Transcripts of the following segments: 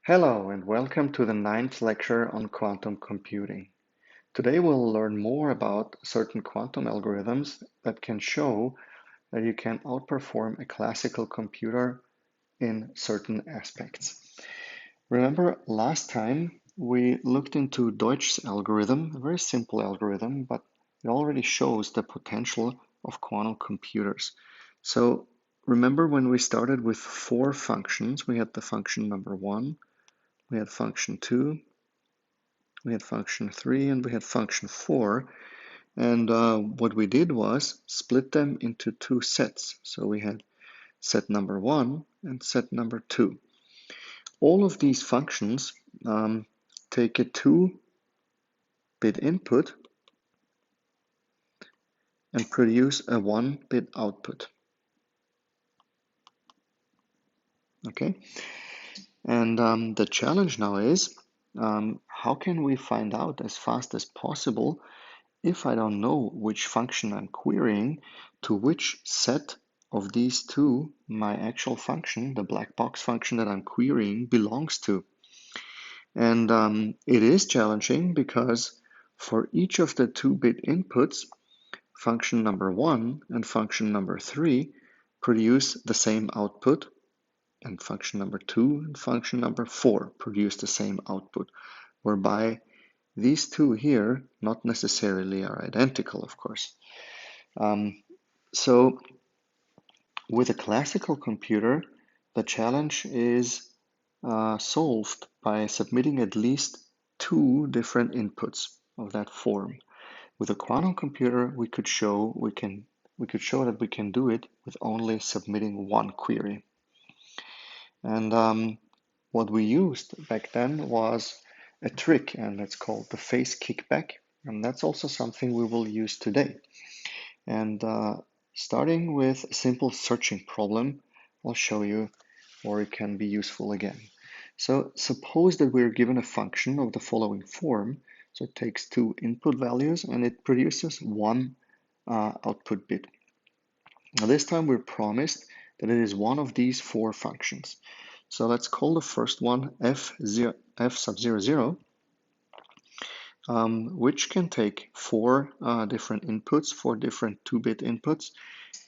Hello and welcome to the ninth lecture on quantum computing. Today we'll learn more about certain quantum algorithms that can show that you can outperform a classical computer in certain aspects. Remember last time we looked into Deutsch's algorithm, a very simple algorithm, but it already shows the potential of quantum computers. So remember when we started with four functions, we had the function number one, we had function 2, we had function 3, and we had function 4. And what we did was split them into two sets. So we had set number 1 and set number 2. All of these functions take a 2-bit input and produce a 1-bit output. Okay, and the challenge now is how can we find out as fast as possible if I don't know which function I'm querying, to which set of these two my actual function, the black box function that I'm querying, belongs to. And it is challenging because for each of the 2-bit inputs, function number 1 and function number 3 produce the same output, and function number 2 and function number 4 produce the same output, whereby these two here not necessarily are identical, of course. So with a classical computer, the challenge is solved by submitting at least two different inputs of that form. With a quantum computer, we could show that we can do it with only submitting one query. And what we used back then was a trick, and it's called the phase kickback, and that's also something we will use today. And starting with a simple searching problem, I'll show you where it can be useful again. So suppose that we're given a function of the following form. So it takes two input values and it produces one output bit. Now this time we're promised that it is one of these four functions. So let's call the first one f sub 0, 0, which can take four different inputs, four different 2-bit inputs,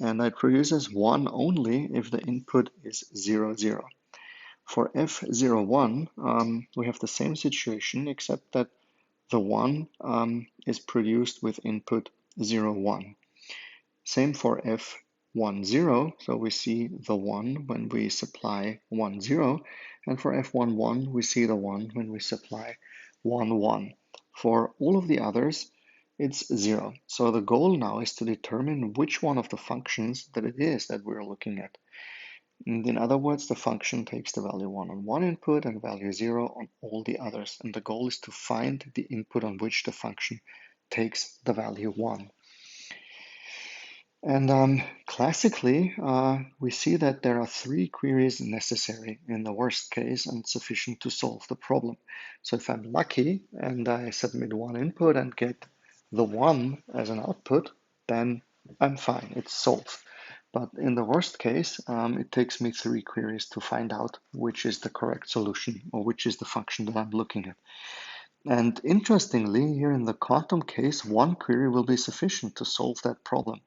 and it produces one only if the input is 0, 0. For f01, we have the same situation, except that the 1 is produced with input 0, 1. Same for f10, so we see the 1 when we supply 1, 0, and for f11, we see the 1 when we supply 1, 1. For all of the others, it's 0. So the goal now is to determine which one of the functions that it is that we're looking at. And in other words, the function takes the value 1 on one input and value 0 on all the others. And the goal is to find the input on which the function takes the value 1. And classically, we see that there are 3 queries necessary in the worst case and sufficient to solve the problem. So if I'm lucky and I submit one input and get the 1 as an output, then I'm fine, it's solved. But in the worst case, it takes me 3 queries to find out which is the correct solution or which is the function that I'm looking at. And interestingly, here in the quantum case, 1 query will be sufficient to solve that problem.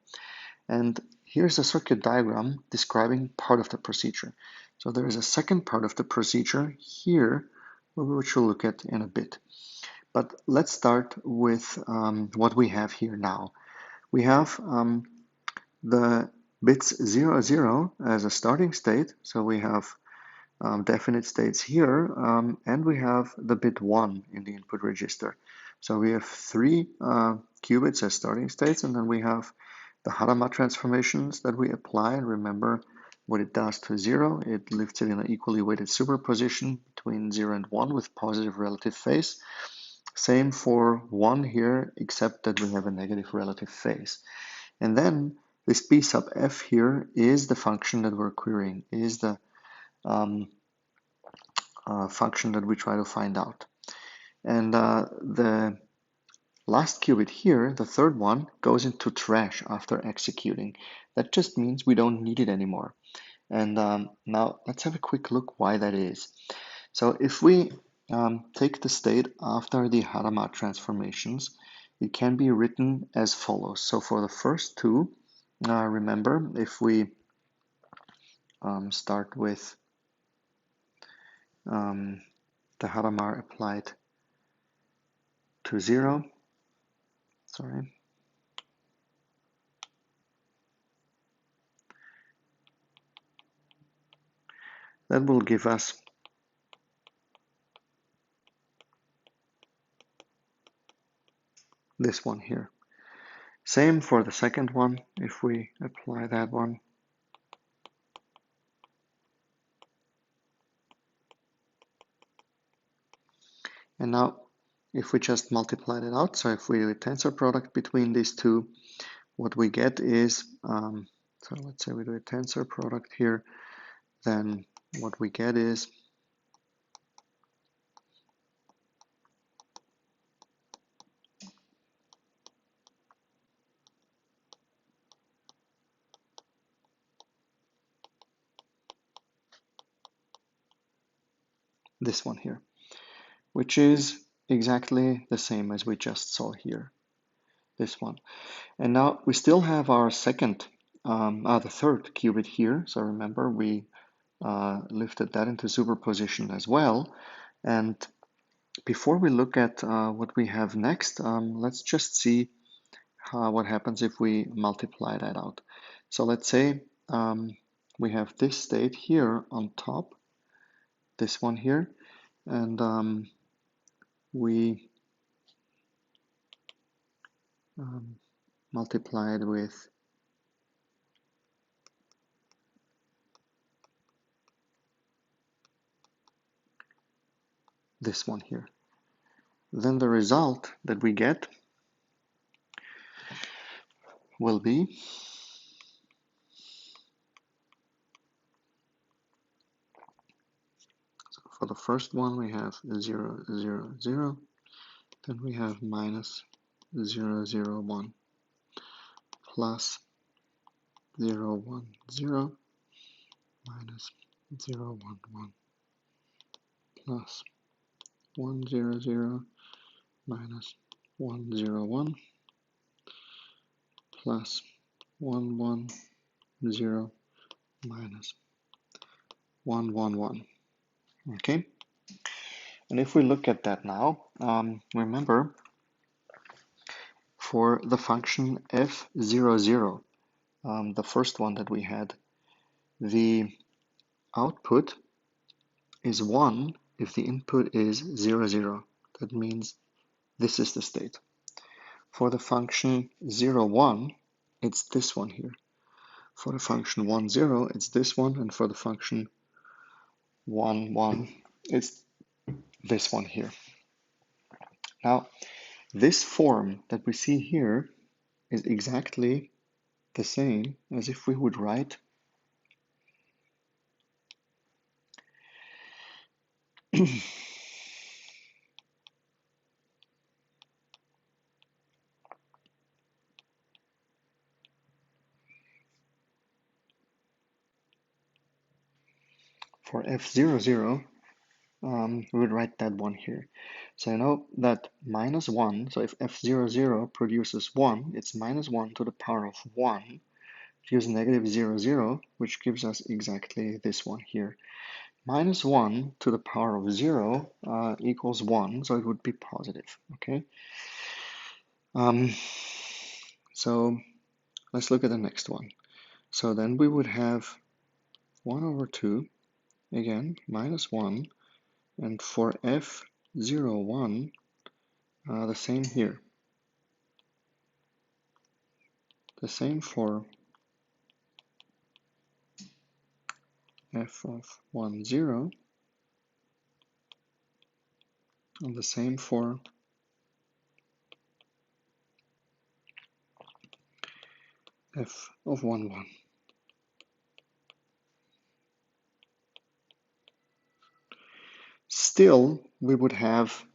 And here's a circuit diagram describing part of the procedure. So there is a second part of the procedure here, which we'll look at in a bit. But let's start with what we have here now. We have the bits 0, 0 as a starting state. So we have definite states here, and we have the bit 1 in the input register. So we have 3 qubits as starting states, and then we have the Hadamard transformations that we apply. And remember what it does to 0. It lifts it in an equally weighted superposition between 0 and 1 with positive relative phase. Same for 1 here, except that we have a negative relative phase. And then this b sub f here is the function that we're querying, is the function that we try to find out. And the last qubit here, the third one, goes into trash after executing. That just means we don't need it anymore. And now let's have a quick look why that is. So if we take the state after the Hadamard transformations, it can be written as follows. So for the first two, remember, if we start with the Hadamard applied to 0, sorry, that will give us this one here. Same for the second one, if we apply that one. And now, if we just multiply it out, so if we do a tensor product between these two, what we get is, so let's say we do a tensor product here, then what we get is this one here, which is exactly the same as we just saw here, this one. And now we still have our second, the third qubit here. So remember, we lifted that into superposition as well. And before we look at what we have next, let's just see what happens if we multiply that out. So let's say we have this state here on top, this one here, and we multiply it with this one here. Then the result that we get will be for the first one we have 0, 0, 0, then we have minus 0, 0, 1 plus 0, 1, 0 minus 0, 1, 1 plus 1, 0, 0 minus 1, 0, 1 plus 1, 1, 0 minus 1, 1, 1. Okay, and if we look at that now, remember for the function f0, 0, the first one that we had, the output is 1 if the input is 0, 0. That means this is the state. For the function 0, 1, it's this one here. For the function 1, 0, it's this one, and for the function 1, 1, it's this one here. Now, this form that we see here is exactly the same as if we would write for f0, 0, we would write that one here. So I know that minus 1, so if f0, 0 produces 1, it's minus 1 to the power of 1, gives negative 0, 0, which gives us exactly this one here. Minus 1 to the power of 0 equals 1, so it would be positive, okay? So let's look at the next one. So then we would have 1 over 2, again, minus 1, and for f0, 1, the same here. The same for f of 1, 0, and the same for f of 1, 1. Still, we would have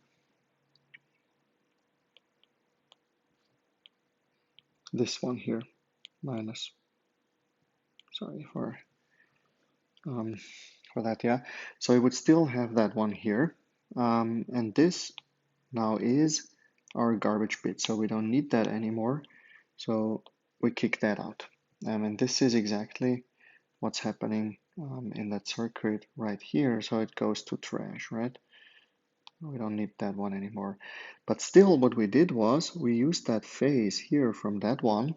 this one here, minus, sorry, for for that, yeah. So we would still have that one here. And this now is our garbage bit, so we don't need that anymore. So we kick that out. And this is exactly what's happening in that circuit right here. So it goes to trash, right? We don't need that one anymore. But still, what we did was we used that phase here from that one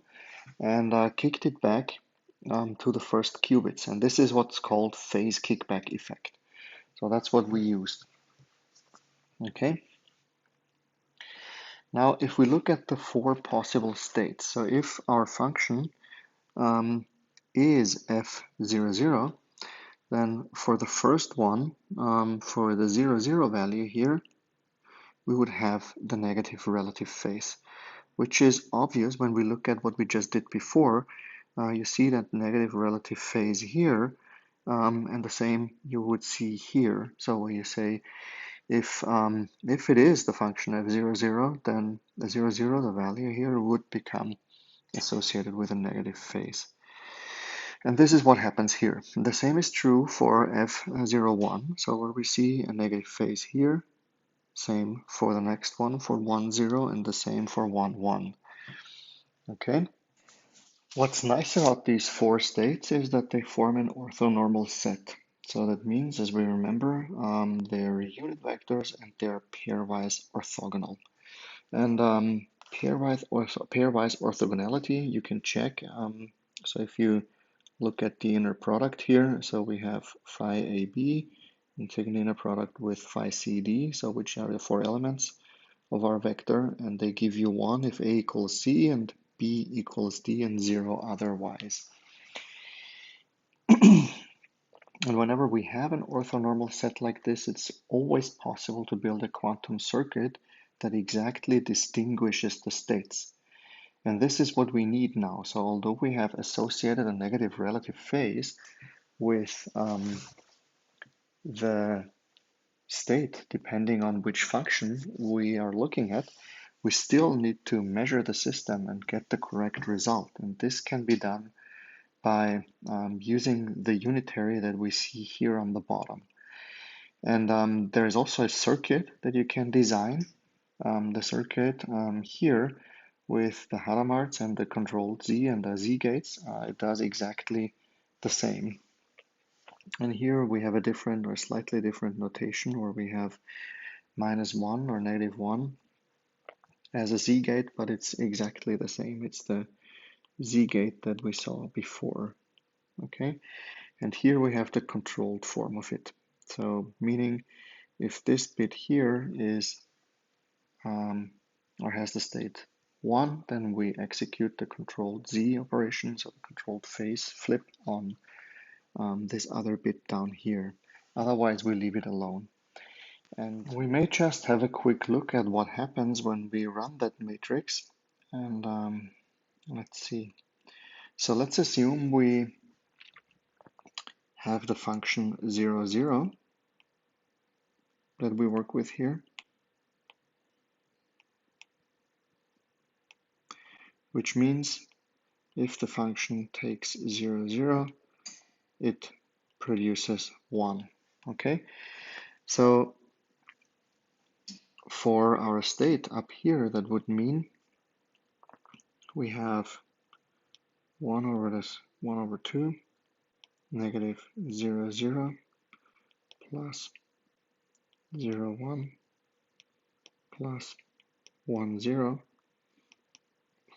and kicked it back to the first qubits. And this is what's called phase kickback effect. So that's what we used. Okay. Now, if we look at the four possible states, so if our function is f00, then for the first one, for the 0, value here, we would have the negative relative phase, which is obvious when we look at what we just did before. You see that negative relative phase here, and the same you would see here. So when you say if it is the function f00, then the 0, the value here would become associated with a negative phase. And this is what happens here. The same is true for f01. So where we see a negative phase here, same for the next one for 1, 0, and the same for 1, 1. Okay. What's nice about these four states is that they form an orthonormal set. So that means, as we remember, they're unit vectors and they're pairwise orthogonal. And pairwise orthogonality, you can check. So if you look at the inner product here, so we have phi AB and take an inner product with phi CD, so which are the four elements of our vector, and they give you 1 if A equals C and B equals D and 0 otherwise. And whenever we have an orthonormal set like this, it's always possible to build a quantum circuit that exactly distinguishes the states. And this is what we need now. So although we have associated a negative relative phase with the state, depending on which function we are looking at, we still need to measure the system and get the correct result. And this can be done by using the unitary that we see here on the bottom. And there is also a circuit that you can design. The circuit here with the Hadamarts and the controlled Z and the Z gates, it does exactly the same. And here we have a different or slightly different notation where we have -1 or -1 as a Z gate, but it's exactly the same. It's the Z gate that we saw before. Okay, and here we have the controlled form of it. So meaning if this bit here is or has the state 1, then we execute the controlled Z operation, so the controlled phase flip on this other bit down here. Otherwise, we leave it alone. And we may just have a quick look at what happens when we run that matrix. And let's see. So let's assume we have the function 0, 0 that we work with here, which means if the function takes 0, 0, it produces 1. Okay, so for our state up here, that would mean we have 1 over this 1 over 2 negative 0, 0 plus 0, 1 plus 1, 0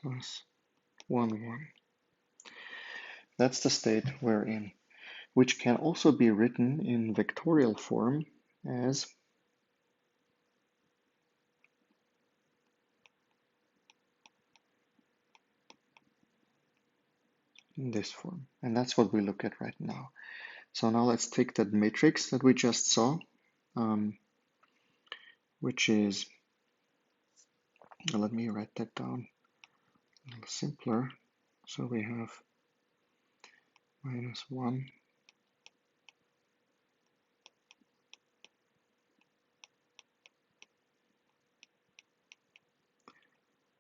plus 1, 1. That's the state we're in, which can also be written in vectorial form as in this form. And that's what we look at right now. So now let's take that matrix that we just saw, which is, let me write that down a little simpler. So we have -1,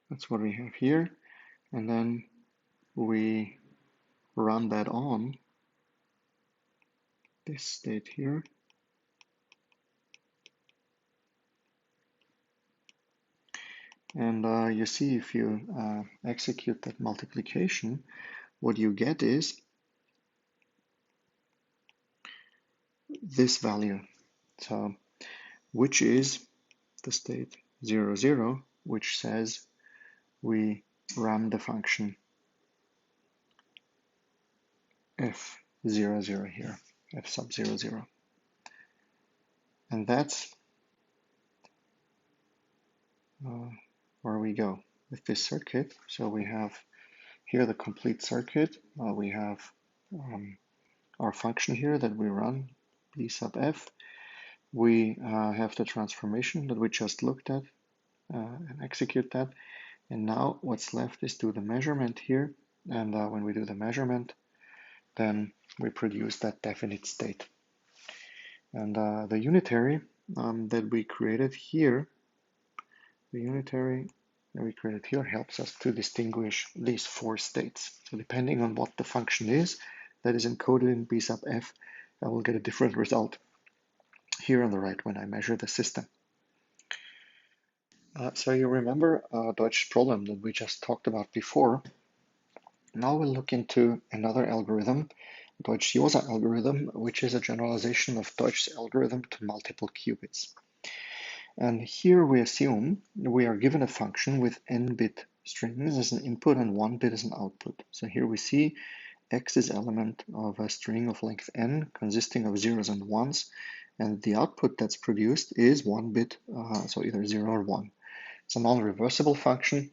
that's what we have here, and then we run that on this state here. And you see, if you execute that multiplication, what you get is this value. So, which is the state 0, 0, which says we run the function f0, 0 here, f sub 0, 0. And that's where we go with this circuit. So we have here the complete circuit. We have our function here that we run, b sub f. We have the transformation that we just looked at and execute that. And now what's left is do the measurement here. And when we do the measurement, then we produce that definite state. And the unitary that we created here, helps us to distinguish these four states. So depending on what the function is that is encoded in b sub f, I will get a different result here on the right when I measure the system. So you remember Deutsch's problem that we just talked about before. Now we'll look into another algorithm, Deutsch-Josa algorithm, which is a generalization of Deutsch's algorithm to multiple qubits. And here we assume we are given a function with n-bit strings as an input and 1 bit as an output. So here we see x is element of a string of length n consisting of zeros and ones, and the output that's produced is 1 bit, so either 0 or 1. It's a non-reversible function,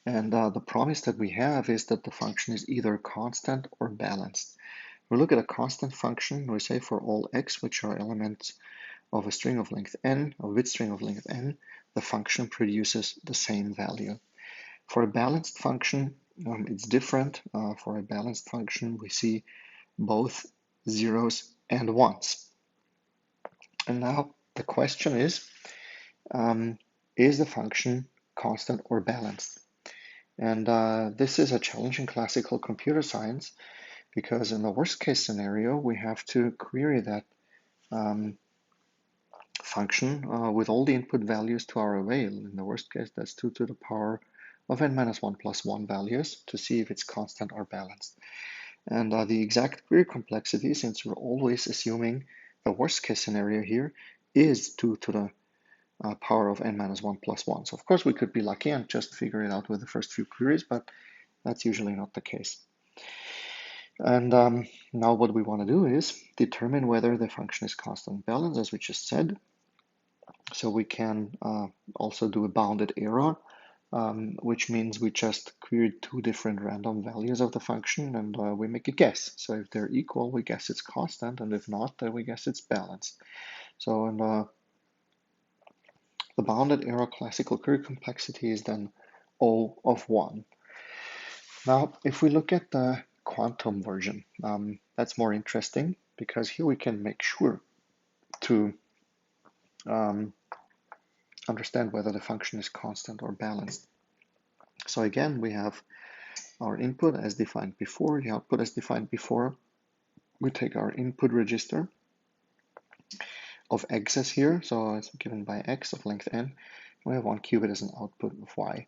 and the promise that we have is that the function is either constant or balanced. We look at a constant function, we say for all x, which are elements of a string of length n, a bit string of length n, the function produces the same value. For a balanced function, it's different. For a balanced function, we see both zeros and ones. And now the question is the function constant or balanced? And this is a challenge in classical computer science, because in the worst case scenario, we have to query that function with all the input values to our avail. In the worst case, that's 2 to the power of n minus 1 plus 1 values to see if it's constant or balanced. And the exact query complexity, since we're always assuming the worst case scenario here, is 2 to the power of n minus 1 plus 1. So of course we could be lucky and just figure it out with the first few queries, but that's usually not the case. And now what we want to do is determine whether the function is constant balanced, as we just said. So we can also do a bounded error, which means we just queried two different random values of the function and we make a guess. So if they're equal, we guess it's constant, and if not, then we guess it's balanced. So in the bounded error classical query complexity is then O of 1. Now, if we look at the quantum version, that's more interesting, because here we can make sure to understand whether the function is constant or balanced. So again, we have our input as defined before, the output as defined before. We take our input register of x's here, so it's given by x of length n. We have 1 qubit as an output of y.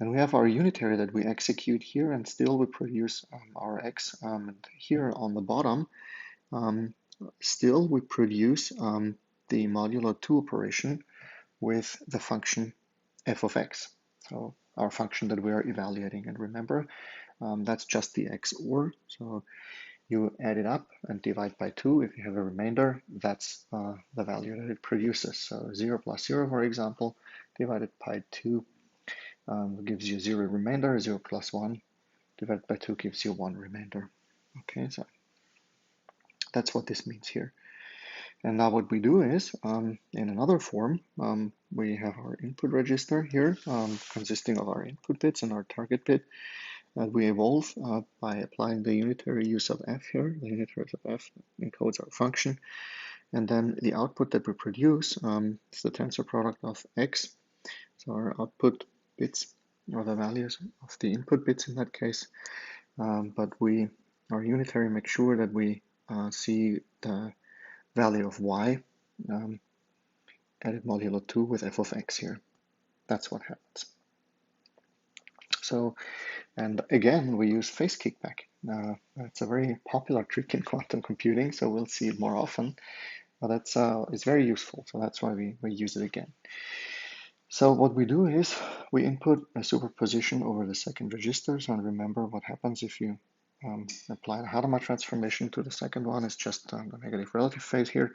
And we have our unitary that we execute here, and still we produce our x. And here on the bottom, still we produce the modulo 2 operation with the function f of x. So our function that we are evaluating. And remember, that's just the XOR. So you add it up and divide by 2. If you have a remainder, that's the value that it produces. So 0 plus 0, for example, divided by 2 gives you 0 remainder. 0 plus 1 divided by 2 gives you 1 remainder. Okay, so that's what this means here. And now what we do is, in another form, we have our input register here, consisting of our input bits and our target bit, that we evolve by applying the unitary u sub f here. The unitary sub f encodes our function. And then the output that we produce is the tensor product of x. So our output bits are the values of the input bits in that case. But our unitary makes sure that we see the value of y added modulo 2 with f of x here. That's what happens. So, and again, we use phase kickback. It's a very popular trick in quantum computing, so we'll see it more often. But it's very useful, so that's why we use it again. So what we do is we input a superposition over the second registers, and remember what happens if you apply the Hadamard transformation to the second one. It's just the negative relative phase here,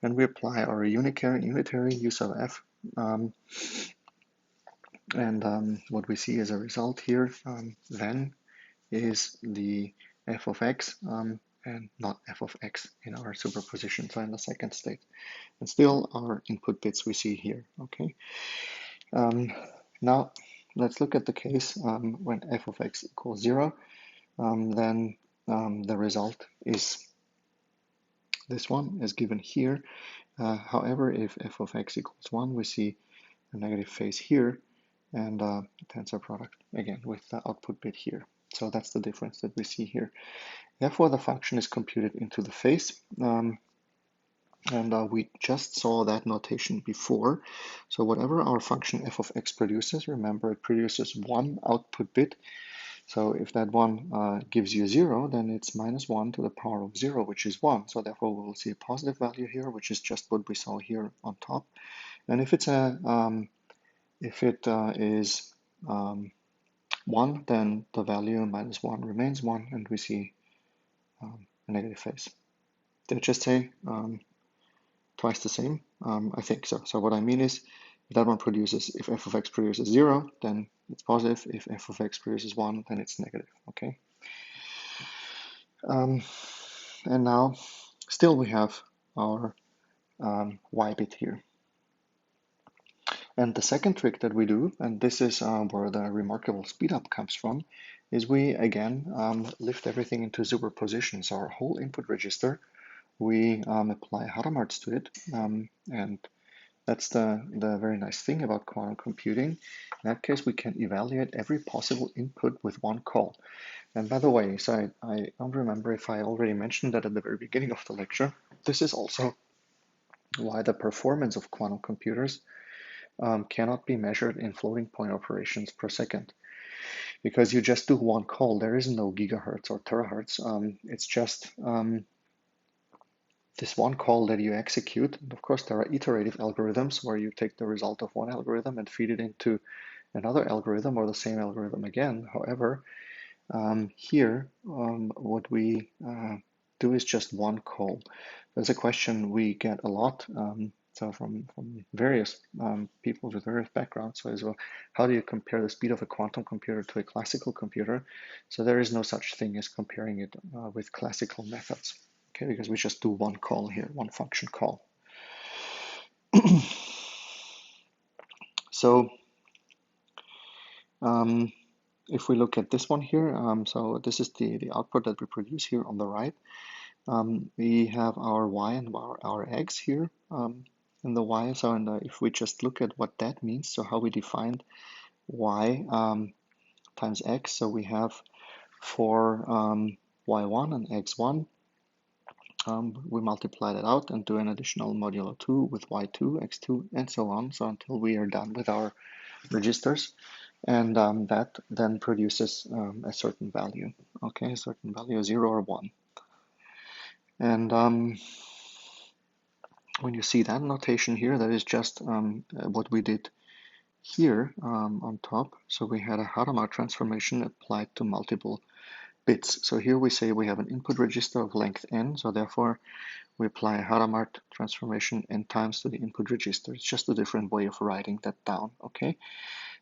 and we apply our unitary u sub f, and what we see as a result here then is the f of x and not f of x in our superposition, so in the second state. And still our input bits we see here, okay? Now let's look at the case when f of x equals 0, then the result is this one is given here. However, if f of x equals 1, we see a negative phase here and a tensor product again with the output bit here. So that's the difference that we see here. Therefore, the function is computed into the phase. And we just saw that notation before. So whatever our function f of x produces, remember it produces one output bit. So if that one gives you 0, then it's minus 1 to the power of 0, which is 1. So therefore we will see a positive value here, which is just what we saw here on top. And if it's is 1, then the value minus 1 remains 1, and we see a negative phase. Did I just say twice the same? I think so. So what I mean is, if that one produces, if f of x produces 0, then it's positive. If f of x produces 1, then it's negative, okay? And now, still we have our y bit here. And the second trick that we do, and this is where the remarkable speedup comes from, is we again lift everything into superposition. So our whole input register, we apply Hadamards to it, and that's the very nice thing about quantum computing. In that case, we can evaluate every possible input with one call. And by the way, so I don't remember if I already mentioned that at the very beginning of the lecture. This is also why the performance of quantum computers cannot be measured in floating point operations per second, because you just do one call. There is no gigahertz or terahertz. It's just this one call that you execute. And of course, there are iterative algorithms where you take the result of one algorithm and feed it into another algorithm or the same algorithm again. However, here, what we do is just one call. There's a question we get a lot, so from various people with various backgrounds. So as well, how do you compare the speed of a quantum computer to a classical computer? So there is no such thing as comparing it with classical methods, okay? Because we just do one call here, one function call. So if we look at this one here, so this is the output that we produce here on the right. We have our y and our x here in the y. So if we just look at what that means, so how we defined y times x, so we have for y1 and x1, we multiply that out and do an additional modulo 2 with y2, x2, and so on, so until we are done with our registers. And that then produces a certain value, okay, a certain value, 0 or 1. And when you see that notation here, that is just what we did here on top. So we had a Hadamard transformation applied to multiple bits. So here we say we have an input register of length n, so therefore we apply a Hadamard transformation n times to the input register. It's just a different way of writing that down, okay?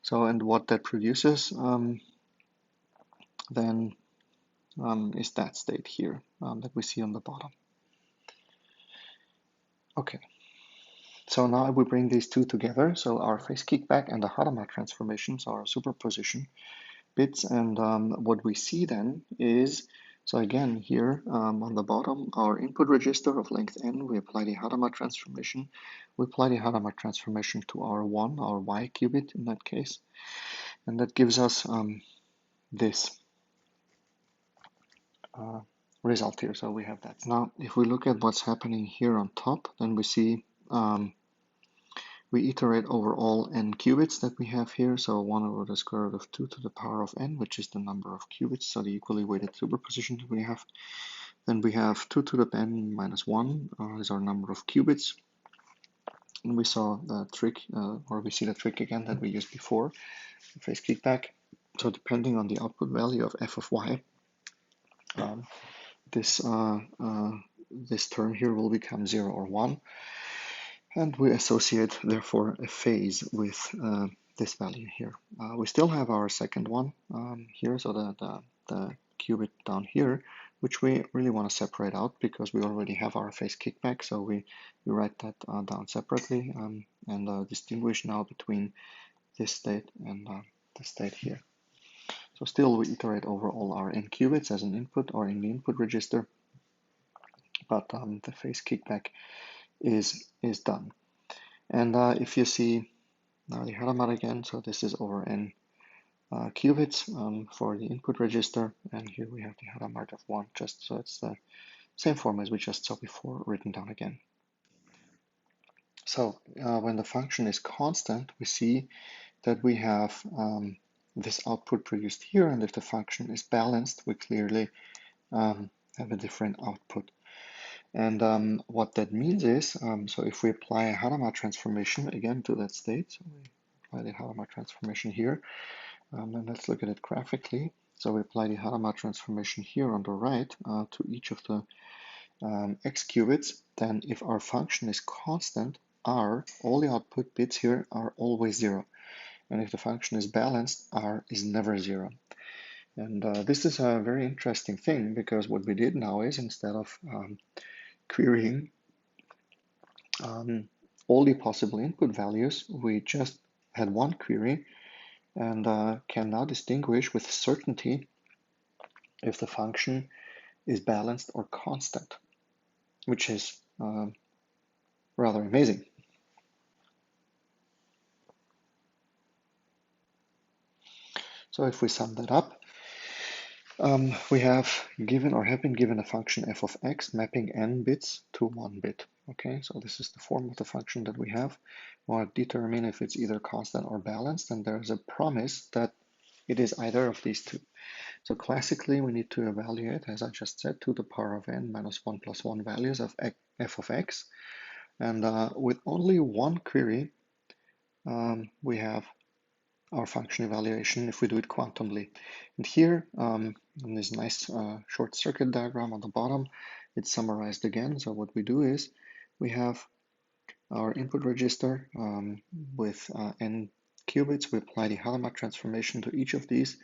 So, and what that produces then is that state here that we see on the bottom. Okay, so now we bring these two together. So our phase kickback and the Hadamard transformations are superposition bits. And what we see then is, so again here on the bottom, our input register of length n, we apply the Hadamard transformation. We apply the Hadamard transformation to our 1, our y qubit in that case. And that gives us this result here. So we have that. Now, if we look at what's happening here on top, then we see we iterate over all n qubits that we have here. So 1 over the square root of 2 to the power of n, which is the number of qubits, so the equally weighted superposition that we have. Then we have 2 to the n minus 1 is our number of qubits. And we saw the trick, or we see the trick again that we used before, phase kickback. So depending on the output value of f of y, um, this this term here will become 0 or 1, and we associate therefore a phase with this value here. We still have our second one here, so the qubit down here, which we really want to separate out because we already have our phase kickback, so we write that down separately and distinguish now between this state and the state here. So still we iterate over all our n qubits as an input or in the input register, but the phase kickback is done. And if you see now the Hadamard again, so this is over n qubits for the input register, and here we have the Hadamard of 1, just so it's the same form as we just saw before, written down again. So when the function is constant, we see that we have this output produced here, and if the function is balanced, we clearly have a different output. And what that means is, so if we apply a Hadamard transformation again to that state, so we apply the Hadamard transformation here, and let's look at it graphically. So we apply the Hadamard transformation here on the right to each of the x qubits. Then if our function is constant, r, all the output bits here are always 0. And if the function is balanced, r is never 0. And this is a very interesting thing, because what we did now is, instead of querying all the possible input values, we just had one query and can now distinguish with certainty if the function is balanced or constant, which is rather amazing. So if we sum that up, we have given or have been given a function f of x mapping n bits to 1 bit. Okay, so this is the form of the function that we have. We want to determine if it's either constant or balanced, and there's a promise that it is either of these two. So classically, we need to evaluate, as I just said, to the power of n minus 1 plus 1 values of f of x. And with only one query, we have our function evaluation if we do it quantumly. And here, in this nice short circuit diagram on the bottom, it's summarized again. So what we do is we have our input register with n qubits. We apply the Hadamard transformation to each of these.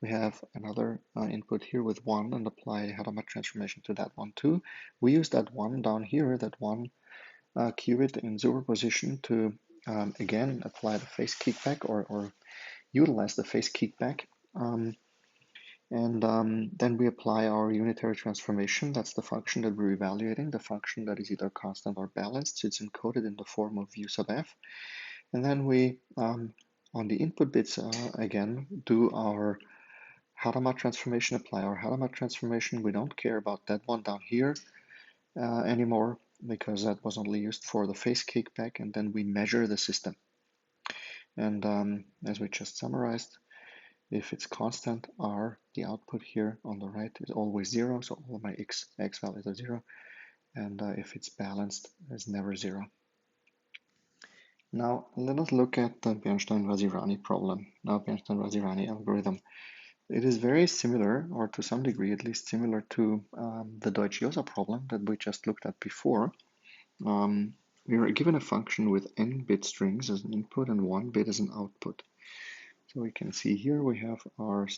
We have another input here with 1 and apply the Hadamard transformation to that one too. We use that 1 down here, that 1 qubit in superposition to again apply the phase kickback or utilize the phase kickback. Then we apply our unitary transformation. That's the function that we're evaluating, the function that is either constant or balanced. So it's encoded in the form of u sub f. And then we, on the input bits, again, do our Hadamard transformation, apply our Hadamard transformation. We don't care about that one down here anymore, because that was only used for the phase kickback. And then we measure the system. And as we just summarized, if it's constant, r, the output here on the right is always 0, so all my x values are 0. And if it's balanced, it's never 0. Now, let us look at the Bernstein-Vazirani problem, now Bernstein-Vazirani algorithm. It is very similar, or to some degree at least similar to the Deutsch-Jozsa problem that we just looked at before. We are given a function with n bit strings as an input and 1 bit as an output. So we can see here we have our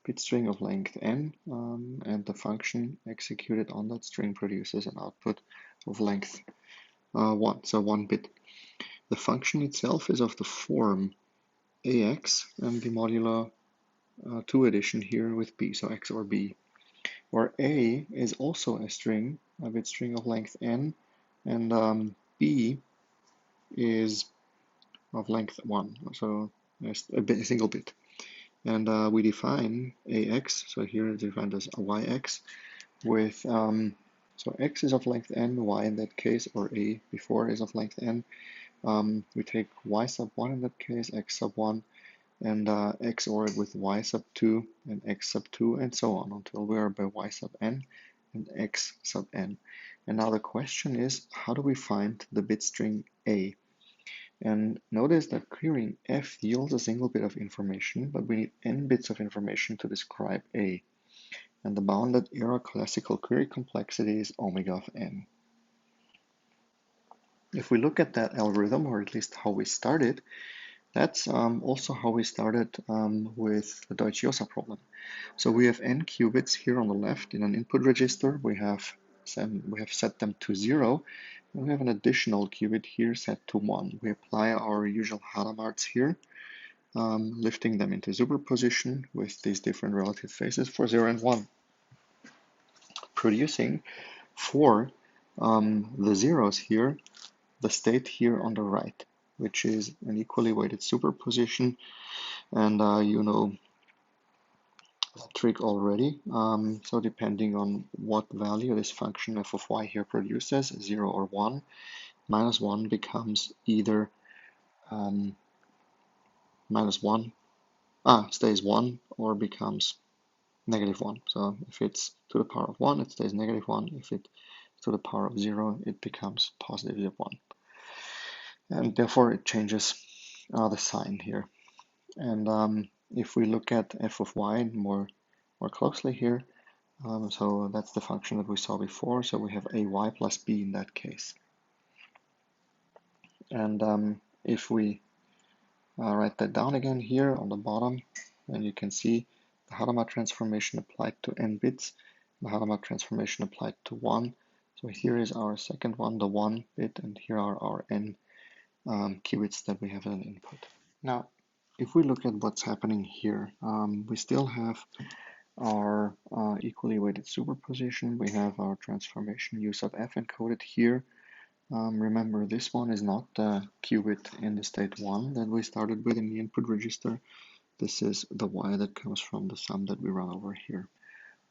bit string of length n, and the function executed on that string produces an output of length 1, so 1 bit. The function itself is of the form ax and the modulo 2 addition here with b, so x or b, where a is also a bit string of length n, and b is of length 1, so a single bit. And we define ax, so here it's defined as a yx, with, so x is of length n, y in that case, or a before is of length n. We take y sub 1 in that case, x sub 1, and XOR it with y sub 2 and x sub 2 and so on until we are by y sub n and x sub n. And now the question is, how do we find the bit string a? And notice that querying f yields a single bit of information, but we need n bits of information to describe a. And the bounded error classical query complexity is omega of n. If we look at that algorithm, or at least how we started, that's also how we started with the Deutsch-Josa problem. So we have n qubits here on the left in an input register. We have set them to 0, and we have an additional qubit here set to 1. We apply our usual Hadamard's here, lifting them into superposition with these different relative phases for 0 and 1, producing for the zeros here the state here on the right, which is an equally weighted superposition. And you know that trick already. So depending on what value this function f of y here produces, 0 or 1, minus 1 becomes either minus 1, stays 1, or becomes negative 1. So if it's to the power of 1, it stays negative 1. If it's to the power of 0, it becomes positive 1. And therefore it changes the sign here. And if we look at f of y more closely here, so that's the function that we saw before. So we have ay plus b in that case. And if we write that down again here on the bottom, then you can see the Hadamard transformation applied to n bits, the Hadamard transformation applied to 1. So here is our second one, the 1 bit, and here are our n qubits that we have as an input. Now, if we look at what's happening here, we still have our equally weighted superposition. We have our transformation u sub f encoded here. Remember, this one is not the qubit in the state 1 that we started with in the input register. This is the y that comes from the sum that we run over here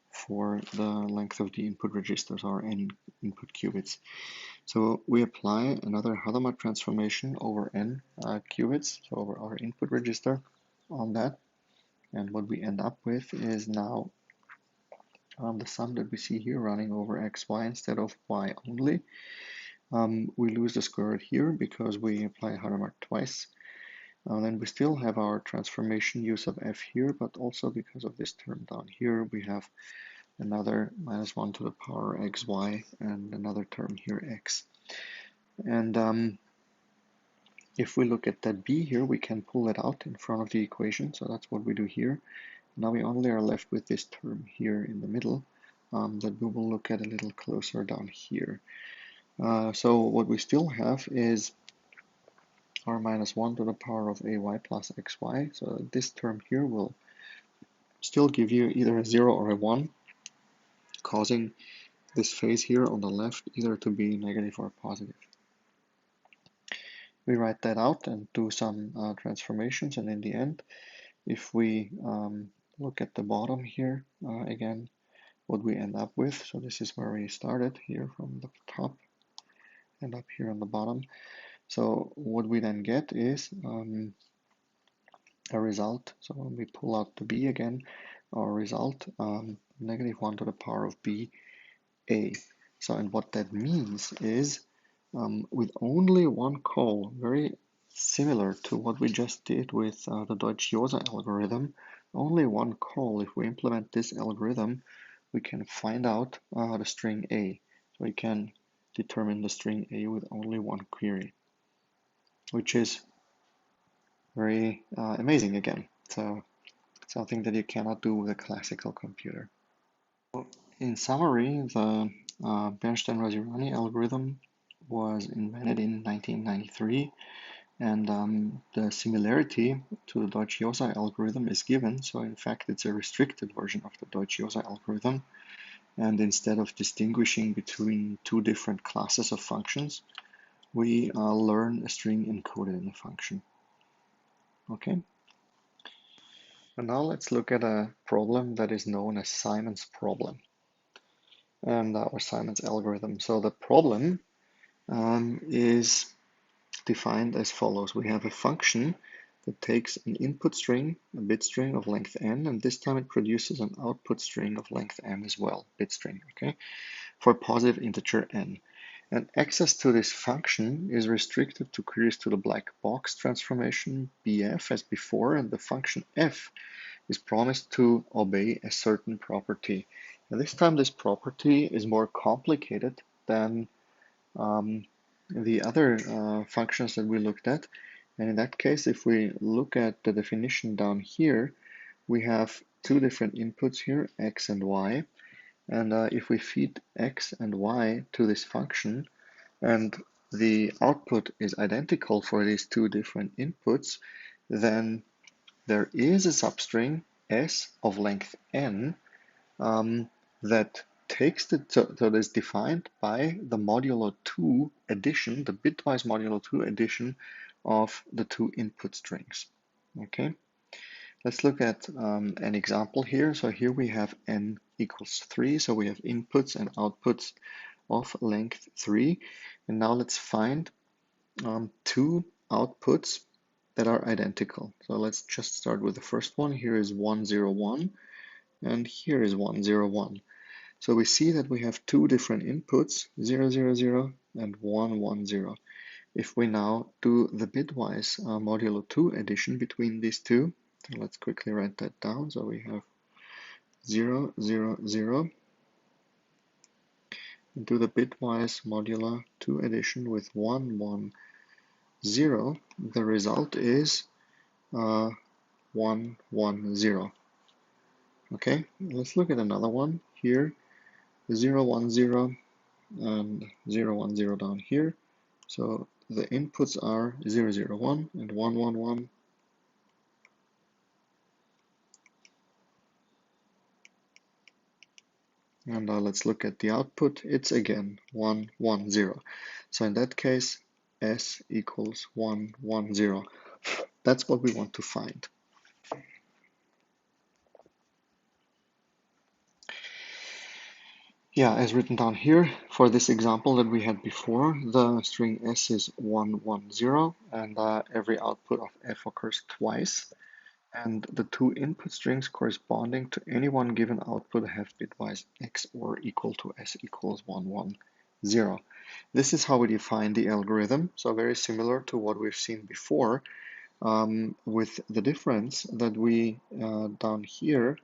for the length of the input registers, our n input qubits. So we apply another Hadamard transformation over n qubits, so over our input register on that. And what we end up with is now the sum that we see here running over xy instead of y only. We lose the square root here because we apply Hadamard twice. Then we still have our transformation u sub f here, but also because of this term down here, we have another minus 1 to the power xy and another term here x. And if we look at that b here, we can pull it out in front of the equation, so that's what we do here. Now we only are left with this term here in the middle that we will look at a little closer down here. So what we still have is our minus 1 to the power of ay plus xy. So this term here will still give you either a 0 or a 1, causing this phase here on the left either to be negative or positive. We write that out and do some transformations, and in the end, if we look at the bottom here, again, what we end up with, so this is where we started here from the top and up here on the bottom. So what we then get is a result. So when we pull out the b again, our result, negative 1 to the power of b a. So, and what that means is with only one call, very similar to what we just did with the Deutsch-Josa algorithm, only one call, if we implement this algorithm, we can find out the string a. So we can determine the string a with only one query, which is very amazing again. So something that you cannot do with a classical computer. In summary, the Bernstein-Rosirani algorithm was invented in 1993, and the similarity to the Deutsch-Josa algorithm is given. So in fact, it's a restricted version of the Deutsch-Josa algorithm. And instead of distinguishing between two different classes of functions, we learn a string encoded in a function. Okay. And now let's look at a problem that is known as Simon's problem. and our Simon's algorithm. So the problem is defined as follows. We have a function that takes an input string, a bit string of length n, and this time it produces an output string of length n as well, bit string, okay, for a positive integer n. And access to this function is restricted to queries to the black box transformation bf as before, and the function f is promised to obey a certain property. And this time this property is more complicated than um, the other functions that we looked at. And in that case, if we look at the definition down here, we have two different inputs here, x and y. And if we feed x and y to this function, and the output is identical for these two different inputs, then there is a substring s of length n that takes so that is defined by the modulo 2 addition, the bitwise modulo 2 addition of the two input strings. Okay, let's look at an example here. So here we have n equals 3, so we have inputs and outputs of length 3. And now let's find two outputs that are identical. So let's just start with the first one. Here is 101, and here is 101. So we see that we have two different inputs, 000 and 110. If we now do the bitwise modulo 2 addition between these two, so let's quickly write that down. So we have 000, and do the bitwise modulo 2 addition with 110. The result is 110. Okay, let's look at another one here, 010 and 010 down here. So the inputs are 001 and 111. And let's look at the output. It's again 110. So in that case, S equals 110. That's what we want to find. Yeah, as written down here, for this example that we had before, the string S is 110, and every output of F occurs twice. And the two input strings corresponding to any one given output have bitwise XOR equal to S equals 110. This is how we define the algorithm, so very similar to what we've seen before, with the difference that we down here